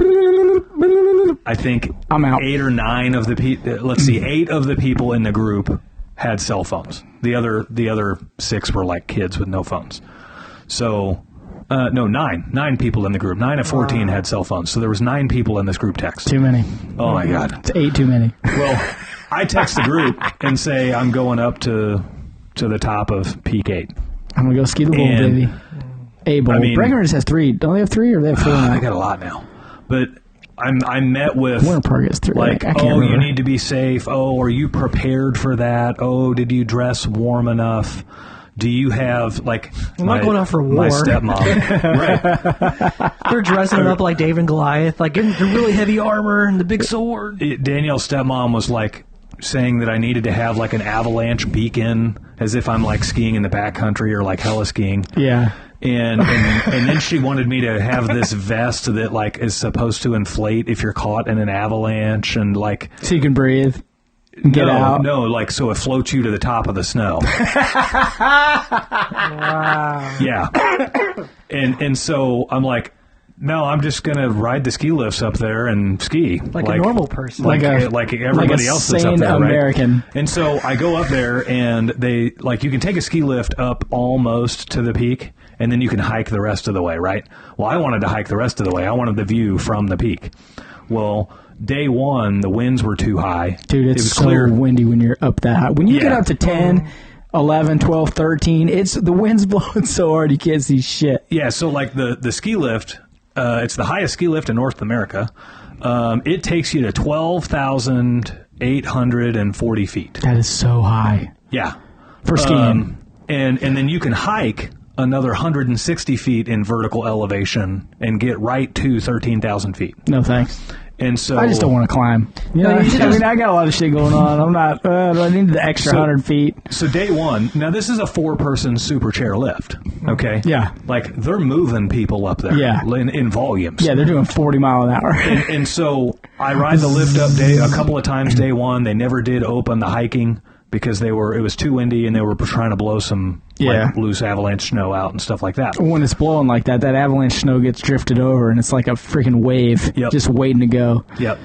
I think I'm out. 8 or 9 of the people. Let's see, 8 of the people in the group had cell phones. The other 6 were like kids with no phones. So, no, 9. 9 people in the group. 9 of 14 had cell phones. So there was 9 people in this group text. Too many. Oh my God, it's 8 too many. Well, I text the group and say I'm going up to the top of Peak 8. I'm gonna go ski the bowl, baby. A bowl. Breckenridge has 3. Don't they have 3 or they have 4? I got a lot now, but. I met with Winter Park is 3. Like, you need to be safe. Oh, are you prepared for that? Oh, did you dress warm enough? Do you have like? I'm not going out for war. My stepmom, right? They're dressing up like David and Goliath, like getting the really heavy armor and the big sword. Danielle's stepmom was like saying that I needed to have like an avalanche beacon, as if I'm like skiing in the backcountry or like hella skiing. Yeah. And then she wanted me to have this vest that like is supposed to inflate if you're caught in an avalanche and like so you can breathe and get out. No, like so it floats you to the top of the snow. Wow. Yeah. And so I'm like, no, I'm just gonna ride the ski lifts up there and ski like a normal person, like everybody else that's up there, American. Right? And so I go up there, and they like you can take a ski lift up almost to the peak, and then you can hike the rest of the way, right? Well, I wanted to hike the rest of the way. I wanted the view from the peak. Well, day one, the winds were too high. Dude, it's so clear. Windy when you're up that high. When you get up to 10, 11, 12, 13, the wind's blowing so hard you can't see shit. Yeah, so like the ski lift, it's the highest ski lift in North America. It takes you to 12,840 feet. That is so high. Yeah. For skiing. And then you can hike another 160 feet in vertical elevation and get right to 13,000 feet. No thanks. And so I just don't want to climb. You know, I mean, I got a lot of shit going on. I'm not. Do I need the extra 100 feet? So day one. Now this is a 4-person super chair lift. Okay. Yeah. Like they're moving people up there. Yeah. In volumes. Yeah, they're doing 40 mile an hour. And so I ride the lift up a couple of times day one. They never did open the hiking because it was too windy and they were trying to blow some like, loose avalanche snow out and stuff like that. When it's blowing like that avalanche snow gets drifted over and it's like a freaking wave just waiting to go. Yep.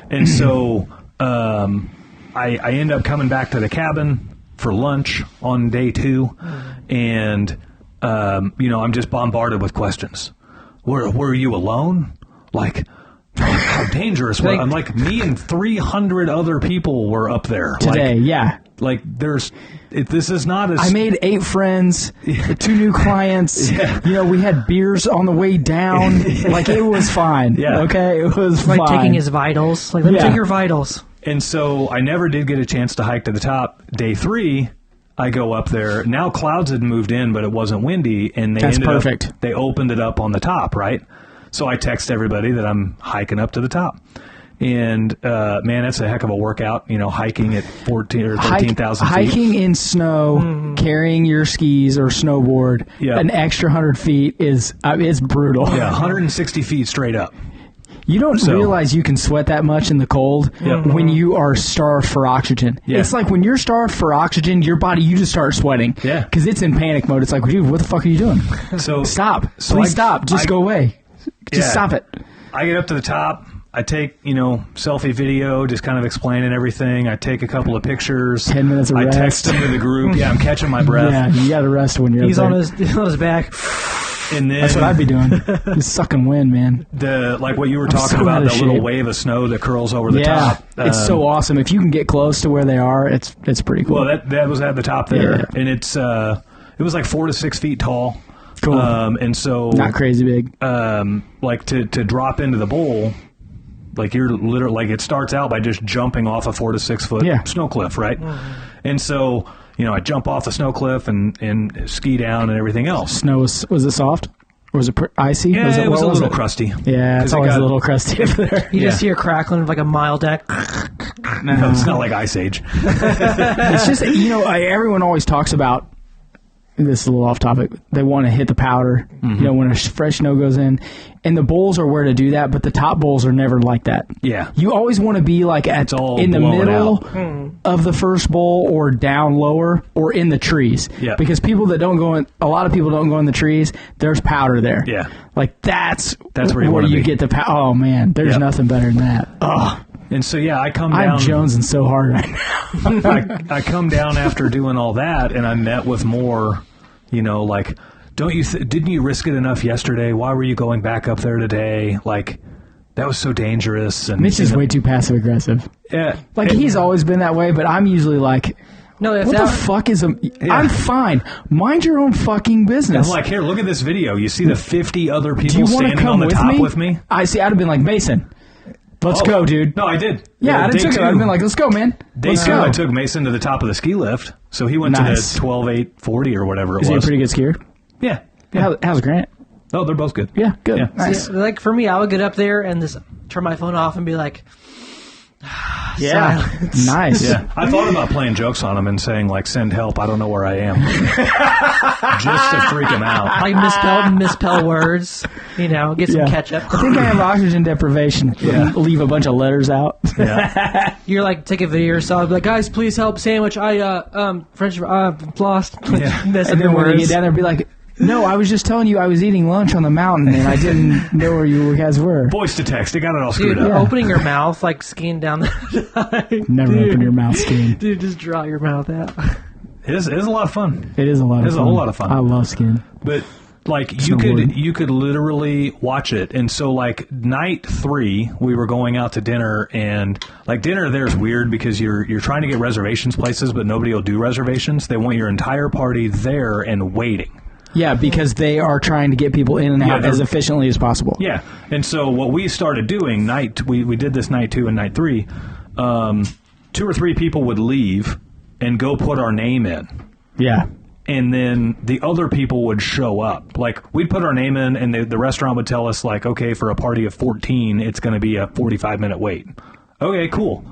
And so I end up coming back to the cabin for lunch on day 2, and I'm just bombarded with questions. Were you alone? Like, how dangerous were I'm like, me and 300 other people were up there today. Like this is not as... I made 8 friends, 2 new clients. We had beers on the way down. Like, it was fine. Yeah. Okay? It was fine. Like taking his vitals. Like, let me take your vitals. And so I never did get a chance to hike to the top. Day 3, I go up there. Now clouds had moved in, but it wasn't windy. And they opened it up on the top, right? So I text everybody that I'm hiking up to the top. And, man, that's a heck of a workout, hiking at 14 or 13,000 feet. Hiking in snow, carrying your skis or snowboard, an extra 100 feet it's brutal. Yeah, 160 feet straight up. You don't realize you can sweat that much in the cold when you are starved for oxygen. Yeah. It's like when you're starved for oxygen, your body, you just start sweating. Yeah. Because it's in panic mode. It's like, dude, what the fuck are you doing? So stop. Please stop. Just go away. Just stop it. I get up to the top. I take, selfie video, just kind of explaining everything. I take a couple of pictures. 10 minutes of rest. I text them to the group. Yeah, I'm catching my breath. Yeah, you got to rest when you're He's up there. He's on his back. And then, that's what I'd be doing. Just sucking wind, man. Like what you were talking about, that little wave of snow that curls over the top. It's so awesome. If you can get close to where they are, it's pretty cool. Well, that was at the top there. Yeah. And it was like 4 to 6 feet tall. Cool. And so... Not crazy big. Like to drop into the bowl... Like you're literally, like it starts out by just jumping off a 4 to 6 foot snow cliff, right? Mm-hmm. And so, I jump off the snow cliff and ski down and everything else. Snow was it soft? Or was it icy? Yeah, it was a little crusty. Yeah, it's always a little crusty over there. You just hear crackling of like a mile deck. No, it's not like Ice Age. It's just, everyone always talks about, this is a little off topic, they want to hit the powder, when a fresh snow goes in. And the bowls are where to do that, but the top bowls are never like that. Yeah. You always want to be like in the middle of the first bowl or down lower or in the trees. Yeah. Because a lot of people don't go in the trees, there's powder there. Yeah. Like that's where you get the powder. Oh, man, there's nothing better than that. Oh. And so, I come down. I'm jonesing so hard right now. I come down after doing all that, and I met with more, like, didn't you risk it enough yesterday? Why were you going back up there today? Like, that was so dangerous. And Mitch is way too passive aggressive. Yeah. Like, he's always been that way, but I'm usually like, what the fuck is I'm fine. Mind your own fucking business. I'm like, here, look at this video. You see the 50 other people standing on the top with me? I'd have been like, Mason, let's go, dude. No, I did. Yeah, I'd have took it. I'd been like, let's go, man. Let's go. I took Mason to the top of the ski lift, so he went to the 12,840 or whatever it was. Is he a pretty good skier? Yeah. How's Grant? Oh, they're both good. Yeah, good. Yeah. Nice. See, like for me, I would get up there and just turn my phone off and be like, silence. Nice. Yeah, I thought about playing jokes on him and saying like, "Send help! I don't know where I am," just to freak him out. Like misspell words, get some ketchup. I think I have oxygen deprivation. Yeah. Leave a bunch of letters out. Yeah. You're like, take a video or so, be like, guys, please help, sandwich. French lost. Yeah. And then when you get down there, be like, no, I was just telling you I was eating lunch on the mountain and I didn't know where you guys were. Voice to text. They got it all screwed up. Opening your mouth, like skiing down the... Never open your mouth skiing. Dude, just draw your mouth out. It is a lot of fun. It is a lot of fun. It is a whole lot of fun. I love skiing. But... Like you could literally watch it, and so like night 3, we were going out to dinner, and like dinner there's weird because you're trying to get reservations places, but nobody will do reservations. They want your entire party there and waiting. Yeah, because they are trying to get people in and out as efficiently as possible. Yeah, and so what we started doing we did this night 2 and night 3. 2 or 3 people would leave and go put our name in. Yeah. and then the other people would show up. Like, we'd put our name in, and the restaurant would tell us, like, okay, for a party of 14, it's going to be a 45-minute wait. Okay, cool.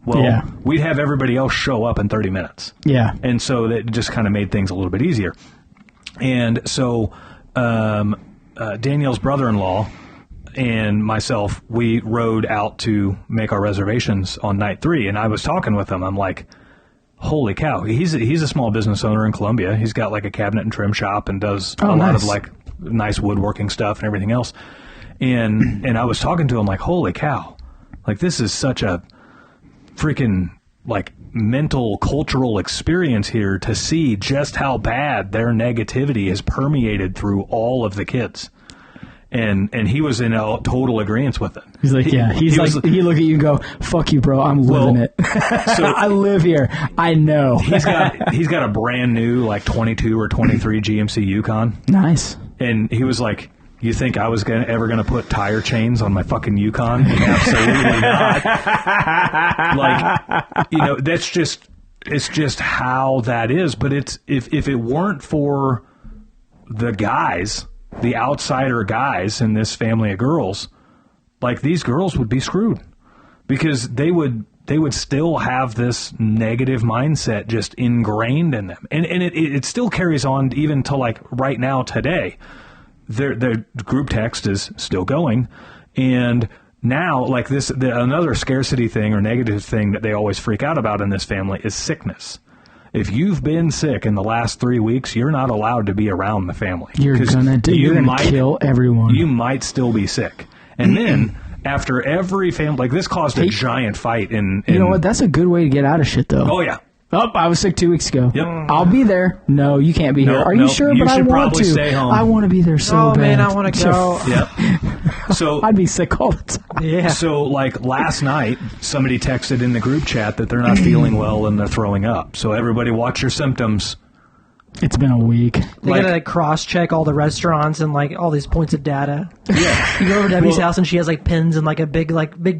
Well, we'd have everybody else show up in 30 minutes. Yeah. And so that just kind of made things a little bit easier. And so Danielle's brother-in-law and myself, we rode out to make our reservations on night 3, and I was talking with him. I'm like, holy cow. He's a small business owner in Columbia. He's got like a cabinet and trim shop and does a lot of like nice woodworking stuff and everything else. And I was talking to him like, holy cow. Like, this is such a freaking like mental cultural experience here to see just how bad their negativity has permeated through all of the kids. And he was in a total agreement with it. He's like, he look at you and go, fuck you, bro, I'm living it. So I live here. I know. He's got a brand new, like, 22 or 23 GMC Yukon. Nice. And he was like, you think I was ever going to put tire chains on my fucking Yukon? Absolutely not. Like, you know, it's just how that is. But if it weren't for the guys, the outsider guys in this family of girls, like, these girls would be screwed because they would still have this negative mindset just ingrained in them. And it still carries on even to like right now today. Their group text is still going. And now, like, another scarcity thing or negative thing that they always freak out about in this family is sickness. If you've been sick in the last 3 weeks, you're not allowed to be around the family. You're gonna kill everyone. You might still be sick. And then after every family, like, this caused a giant fight in you know what? That's a good way to get out of shit, though. Oh yeah. Oh, I was sick 2 weeks ago. Yep. I'll be there. No, you can't be here. Are you sure? You but I should want probably to. stay home. I want to be there so bad. Oh man, I want to go. Yep. So I'd be sick all the time. Yeah. So, like, last night, somebody texted in the group chat that they're not feeling well and they're throwing up. So everybody watch your symptoms. It's been a week. They gotta like cross-check all the restaurants and like all these points of data. Yeah. You go over to Debbie's house and she has like pins and like a big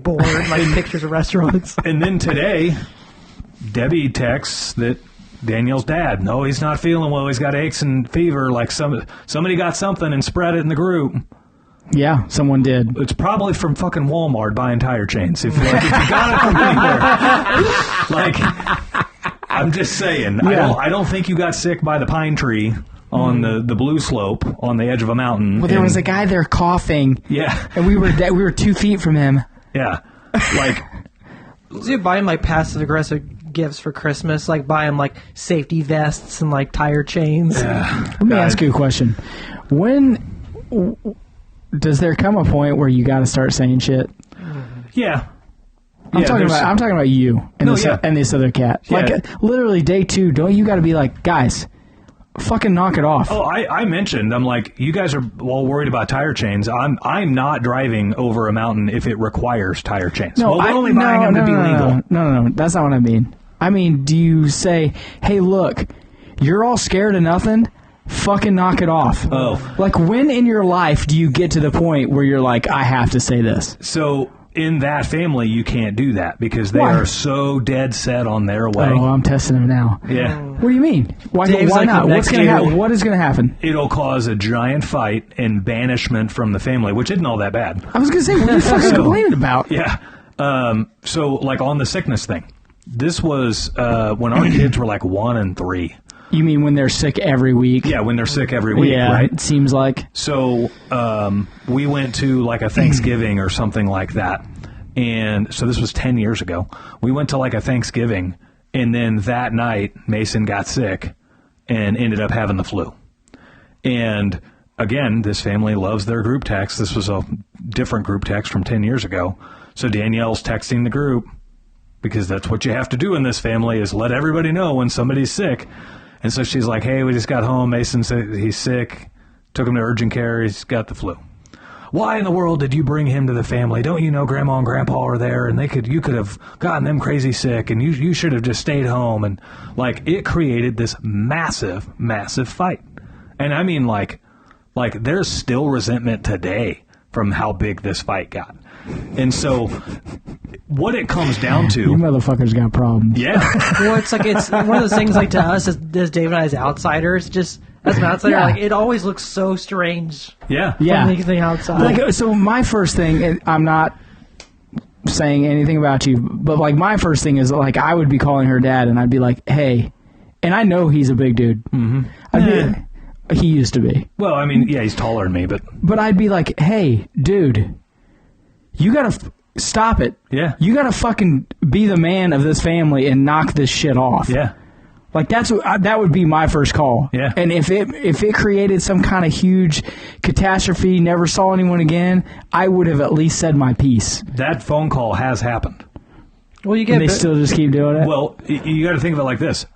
board and like pictures of restaurants. And then today, Debbie texts that Danielle's dad, no, he's not feeling well. He's got aches and fever. Like, somebody got something and spread it in the group. Yeah, someone did. It's probably from fucking Walmart buying tire chains. If you got it from anywhere. Like, I'm just saying. Yeah. I don't think you got sick by the pine tree on the blue slope on the edge of a mountain. Well, there was a guy there coughing. Yeah. And we were 2 feet from him. Yeah. Like, so you buy him like passive-aggressive gifts for Christmas, like buy him like safety vests and like tire chains. Yeah. Let me ask you a question. When does there come a point where you got to start saying shit? Yeah. I'm talking about you and this other cat. Yeah. Like, literally day 2, don't you got to be like, guys, fucking knock it off. Oh, I mentioned, I'm like, you guys are all worried about tire chains. I'm not driving over a mountain if it requires tire chains. No, we're only buying them to be legal. No, that's not what I mean. I mean, do you say, hey, look, you're all scared of nothing? Fucking knock it off. Oh. Like, when in your life do you get to the point where you're like, I have to say this? So, in that family, you can't do that because they are so dead set on their way. Oh, I'm testing them now. Yeah. What do you mean? Why like not? What's going to happen? What is going to happen? It'll cause a giant fight and banishment from the family, which isn't all that bad. I was going to say, what are you fucking complaining about? Yeah. So, like, on the sickness thing, this was when our kids were like 1 and 3. You mean when they're sick every week? Yeah, when they're sick every week, yeah, right? It seems like. So we went to like a Thanksgiving or something like that. And so this was 10 years ago. We went to like a Thanksgiving, and then that night Mason got sick and ended up having the flu. And again, this family loves their group text. This was a different group text from 10 years ago. So Danielle's texting the group because that's what you have to do in this family is let everybody know when somebody's sick. And so she's like, hey, we just got home. Mason said he's sick. Took him to urgent care. He's got the flu. Why in the world did you bring him to the family? Don't you know Grandma and Grandpa are there, and you could have gotten them crazy sick, and you should have just stayed home. And like it created this massive, massive fight. And I mean, like there's still resentment today from how big this fight got. And so what it comes down to. You motherfuckers got problems. Yeah. Well, it's one of those things, like, to us as Dave and I as outsiders, just as an outsider, like, it always looks so strange. Yeah. From the outside. Like, so my first thing, I'm not saying anything about you, but like my first thing is like I would be calling her dad, and I'd be like, "Hey," and I know he's a big dude. Mm-hmm. He used to be. Well, I mean, yeah, he's taller than me, but I'd be like, "Hey, dude, you gotta stop it. Yeah, you gotta fucking be the man of this family and knock this shit off." Yeah. Like that would be my first call. Yeah. And if it created some kind of huge catastrophe, never saw anyone again, I would have at least said my piece. That phone call has happened. Well, and they still just keep doing it. Well, you got to think of it like this: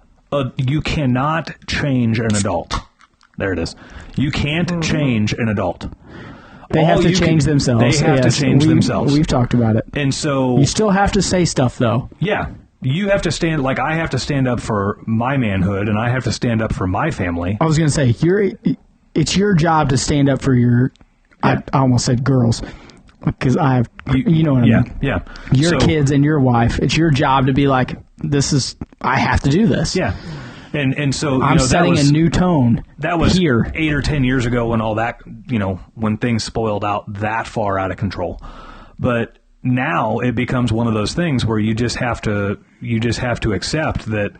you cannot change an adult. There it is. You can't change an adult. They have to change themselves. They have to change themselves. We've talked about it. And so you still have to say stuff, though. Yeah. You have to stand, like I have to stand up for my manhood, and I have to stand up for my family. I was going to say, it's your job to stand up for your, I almost said girls, because I have, you know what I mean. Yeah. Your kids and your wife, it's your job to be like, I have to do this. Yeah. And so I'm setting a new tone. That was here 8 or 10 years ago when all that, when things spoiled out that far out of control. But now it becomes one of those things where you just have to accept that,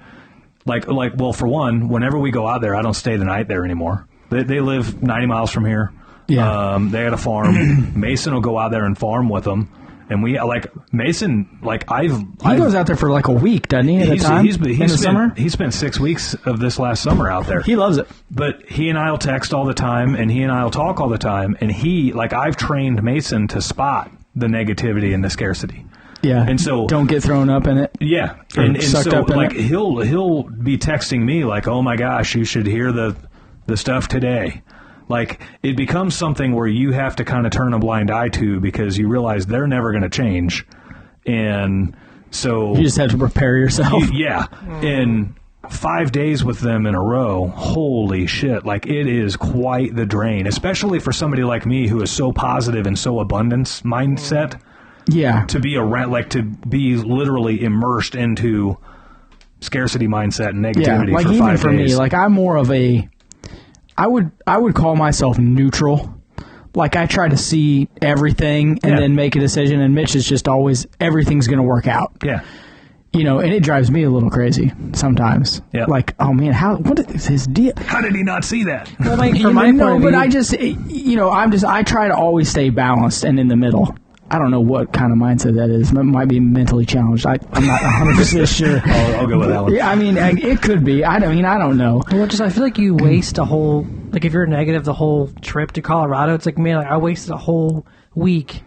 well, for one, whenever we go out there, I don't stay the night there anymore. They live 90 miles from here. Yeah. They got a farm. Mason will go out there and farm with them. And we, Mason, he goes out there for like a week, doesn't he, at a time? In the summer? He spent 6 weeks of this last summer out there. He loves it. But he and I will text all the time, and he and I will talk all the time. And I've trained Mason to spot the negativity and the scarcity. Yeah. And so don't get thrown up in it. Yeah. And sucked so up in it. he'll be texting me like, "Oh my gosh, you should hear the stuff today." Like, it becomes something where you have to kind of turn a blind eye to, because you realize they're never going to change. And so you just have to prepare yourself. And 5 days with them in a row, holy shit, it is quite the drain, especially for somebody like me who is so positive and so abundance mindset. Yeah. To be around, to be literally immersed into scarcity mindset and negativity for 5 days. Even for me, I'm more of a, I would call myself neutral. I try to see everything and then make a decision, and Mitch is just always, everything's going to work out. Yeah. And it drives me a little crazy sometimes. Yeah. Oh man, what is his deal? How did he not see that? Well, from my point of view, I just, I try to always stay balanced and in the middle. I don't know what kind of mindset that is. It might be mentally challenged. I'm not 100% sure. I'll go with that one. Yeah, I mean, it could be. I don't know. Well, I feel like you waste a whole, if you're negative the whole trip to Colorado, it's like, man, I wasted a whole week.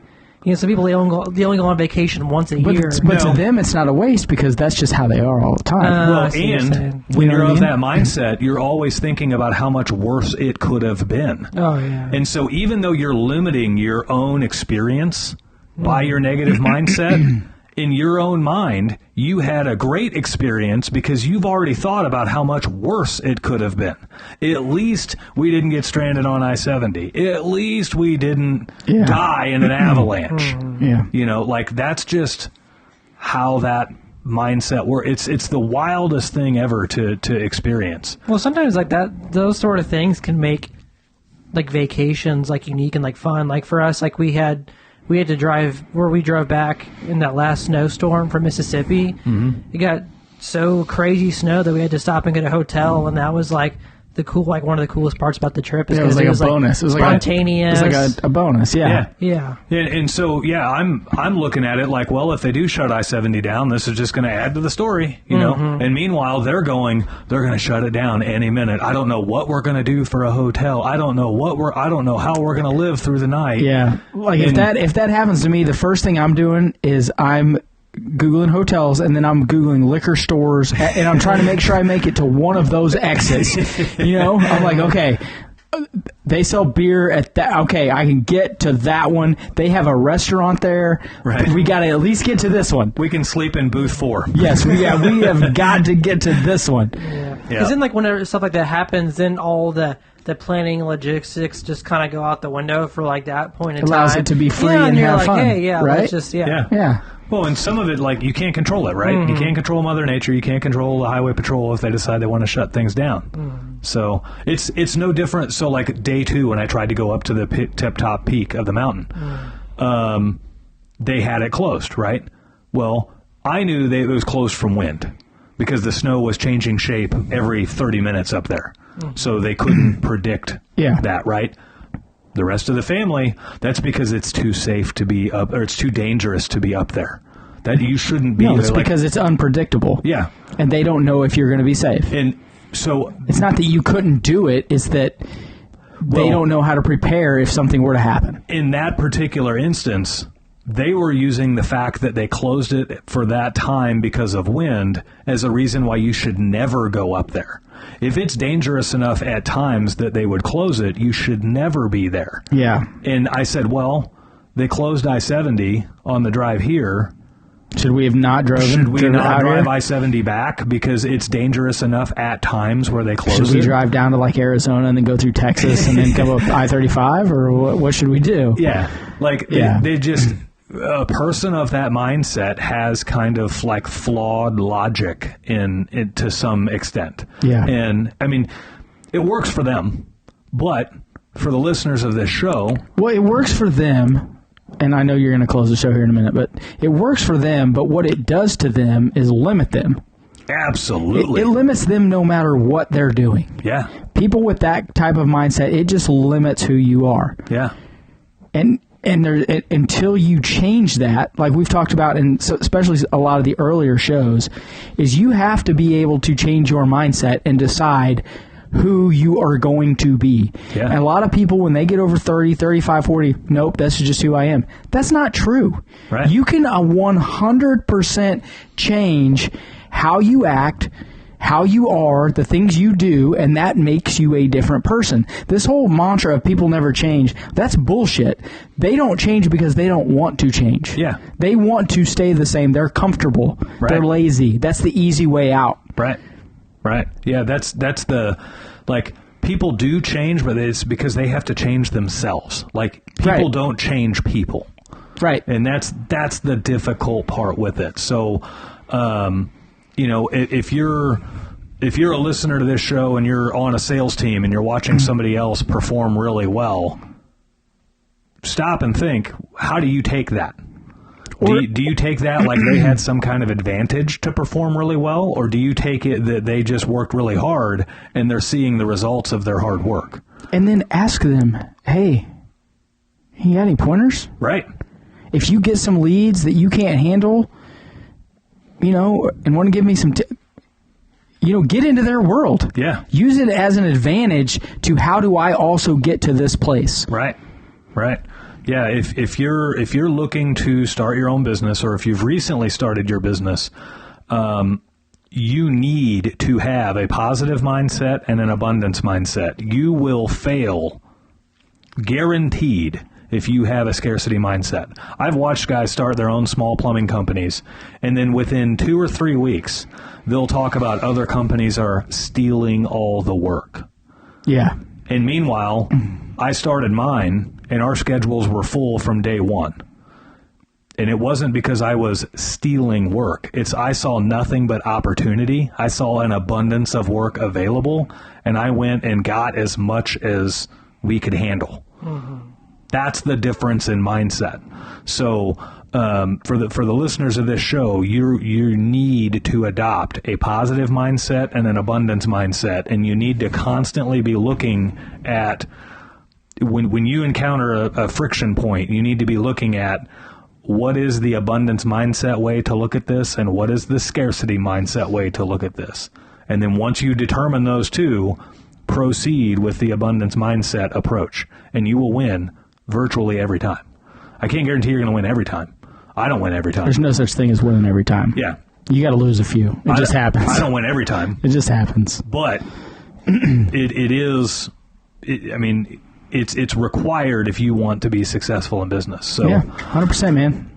Some people, they only go on vacation once a year. But to them, it's not a waste, because that's just how they are all the time. And when you're of that mindset, you're always thinking about how much worse it could have been. Oh, yeah. And so even though you're limiting your own experience by your negative mindset, in your own mind, you had a great experience because you've already thought about how much worse it could have been. At least we didn't get stranded on I-70. At least we didn't die in an avalanche. Yeah. That's just how that mindset works. It's the wildest thing ever to experience. Well, sometimes those sort of things can make vacations unique and fun. For us, we had to drive, where we drove back in that last snowstorm from Mississippi. Mm-hmm. It got so crazy snow that we had to stop and get a hotel, and that was the cool, one of the coolest parts about the trip. Is it was a bonus. It was spontaneous. It was a bonus. Yeah. And so I'm looking at it well, if they do shut I-70 down, this is just going to add to the story, you know. And meanwhile, they're going to shut it down any minute. I don't know what we're going to do for a hotel. I don't know how we're going to live through the night. Yeah. If that happens to me, the first thing I'm doing is I'm Googling hotels, and then I'm Googling liquor stores, and I'm trying to make sure I make it to one of those exits. I'm like, okay, they sell beer at that. Okay, I can get to that one. They have a restaurant there. Right. We got to at least get to this one. We can sleep in booth 4. Yes, we have got to get to this one. Yeah. Because then, whenever stuff like that happens, then all the planning logistics just kind of go out the window for that point in time. Allows it to be free and you're have fun. Hey, right? Let's just yeah. Well, and some of it, like, you can't control it, right? You can't control Mother Nature. You can't control the Highway Patrol if they decide they want to shut things down. So it's no different. So, like, day 2, when I tried to go up to the tip-top peak of the mountain, they had it closed, right? Well, I knew it was closed from wind because the snow was changing shape every 30 minutes up there. So they couldn't predict that, right? The rest of the family, that's because it's too safe to be up, or it's too dangerous to be up there. That you shouldn't be. No, it's because it's unpredictable. Yeah. And they don't know if you're going to be safe. And so it's not that you couldn't do it, it's that they don't know how to prepare if something were to happen. In that particular instance, they were using the fact that they closed it for that time because of wind as a reason why you should never go up there. If it's dangerous enough at times that they would close it, you should never be there. Yeah. And I said, well, they closed I-70 on the drive here. Should we have not driven? Should we not drive here? I-70 back because it's dangerous enough at times where they close it? Should we drive down to like Arizona and then go through Texas and then come up I-35, or what should we do? Yeah. Like, they just... A person of that mindset has kind of like flawed logic in to some extent. Yeah. And I mean, it works for them, but for the listeners of this show, well, it works for them. And I know you're going to close the show here in a minute, but it works for them. But what it does to them is limit them. Absolutely. It limits them no matter what they're doing. Yeah. People with that type of mindset, it just limits who you are. Yeah. And until you change that, like we've talked about, and so especially a lot of the earlier shows, is you have to be able to change your mindset and decide who you are going to be. Yeah. And a lot of people, when they get over 30, 35, 40, nope, that's just who I am. That's not true. Right. You can 100% change how you act, how you are, the things you do, and that makes you a different person. This whole mantra of people never change, that's bullshit. They don't change because they don't want to change. Yeah. They want to stay the same. They're comfortable. Right. They're lazy. That's the easy way out. Right. Right. Yeah, that's the, like, people do change, but it's because they have to change themselves. Like, people don't change people. Right. And that's the difficult part with it. So, you know, if you're a listener to this show and you're on a sales team and you're watching somebody else perform really well, stop and think, how do you take that? Do you take that like they had some kind of advantage to perform really well, or do you take it that they just worked really hard and they're seeing the results of their hard work? And then ask them, hey, you got any pointers? Right. If you get some leads that you can't handle, you know, and want to give me some, get into their world. Yeah. Use it as an advantage to how do I also get to this place. Right. Right. Yeah. If you're looking to start your own business, or if you've recently started your business, you need to have a positive mindset and an abundance mindset. You will fail, guaranteed, if you have a scarcity mindset. I've watched guys start their own small plumbing companies, and then within 2 or 3 weeks, they'll talk about other companies are stealing all the work. Yeah. And meanwhile, I started mine, and our schedules were full from day one. And it wasn't because I was stealing work. I saw nothing but opportunity. I saw an abundance of work available, and I went and got as much as we could handle. Mm-hmm. That's the difference in mindset. So for the listeners of this show, you need to adopt a positive mindset and an abundance mindset, and you need to constantly be looking at, when you encounter a friction point, you need to be looking at, what is the abundance mindset way to look at this, and what is the scarcity mindset way to look at this? And then once you determine those two, proceed with the abundance mindset approach, and you will win virtually every time. I can't guarantee you're going to win every time. I don't win every time. There's no such thing as winning every time. Yeah. You got to lose a few. It just happens. I don't win every time. It just happens. But it's required if you want to be successful in business. So yeah, 100%, man.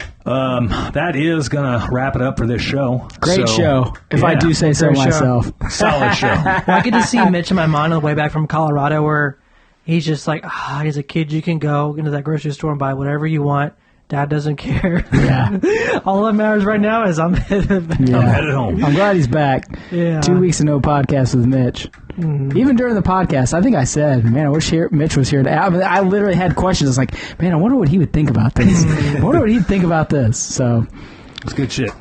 That is going to wrap it up for this show. Great show, if I do say so myself. Solid show. Well, I get to see Mitch in my mind on the way back from Colorado, where he's just like, he's a kid. You can go into that grocery store and buy whatever you want. Dad doesn't care. Yeah. All that matters right now is I'm headed back. Yeah. I'm headed home. I'm glad he's back. Yeah. 2 weeks of no podcast with Mitch. Even during the podcast, I think I said, man, I wish Mitch was here. I literally had questions. I was like, man, I wonder what he would think about this. I wonder what he'd think about this. So It's good shit.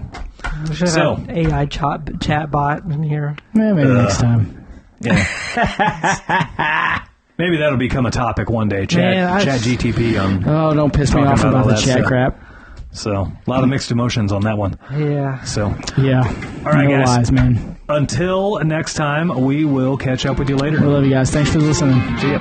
We should have an AI chat bot in here. maybe next time. Yeah. Maybe that'll become a topic one day. Chat GTP on. Oh, don't piss me off about the chat crap. So, a lot of mixed emotions on that one. Yeah. So, Yeah. all right, no guys. lies, man. Until next time, we will catch up with you later. We love you guys. Thanks for listening. See ya.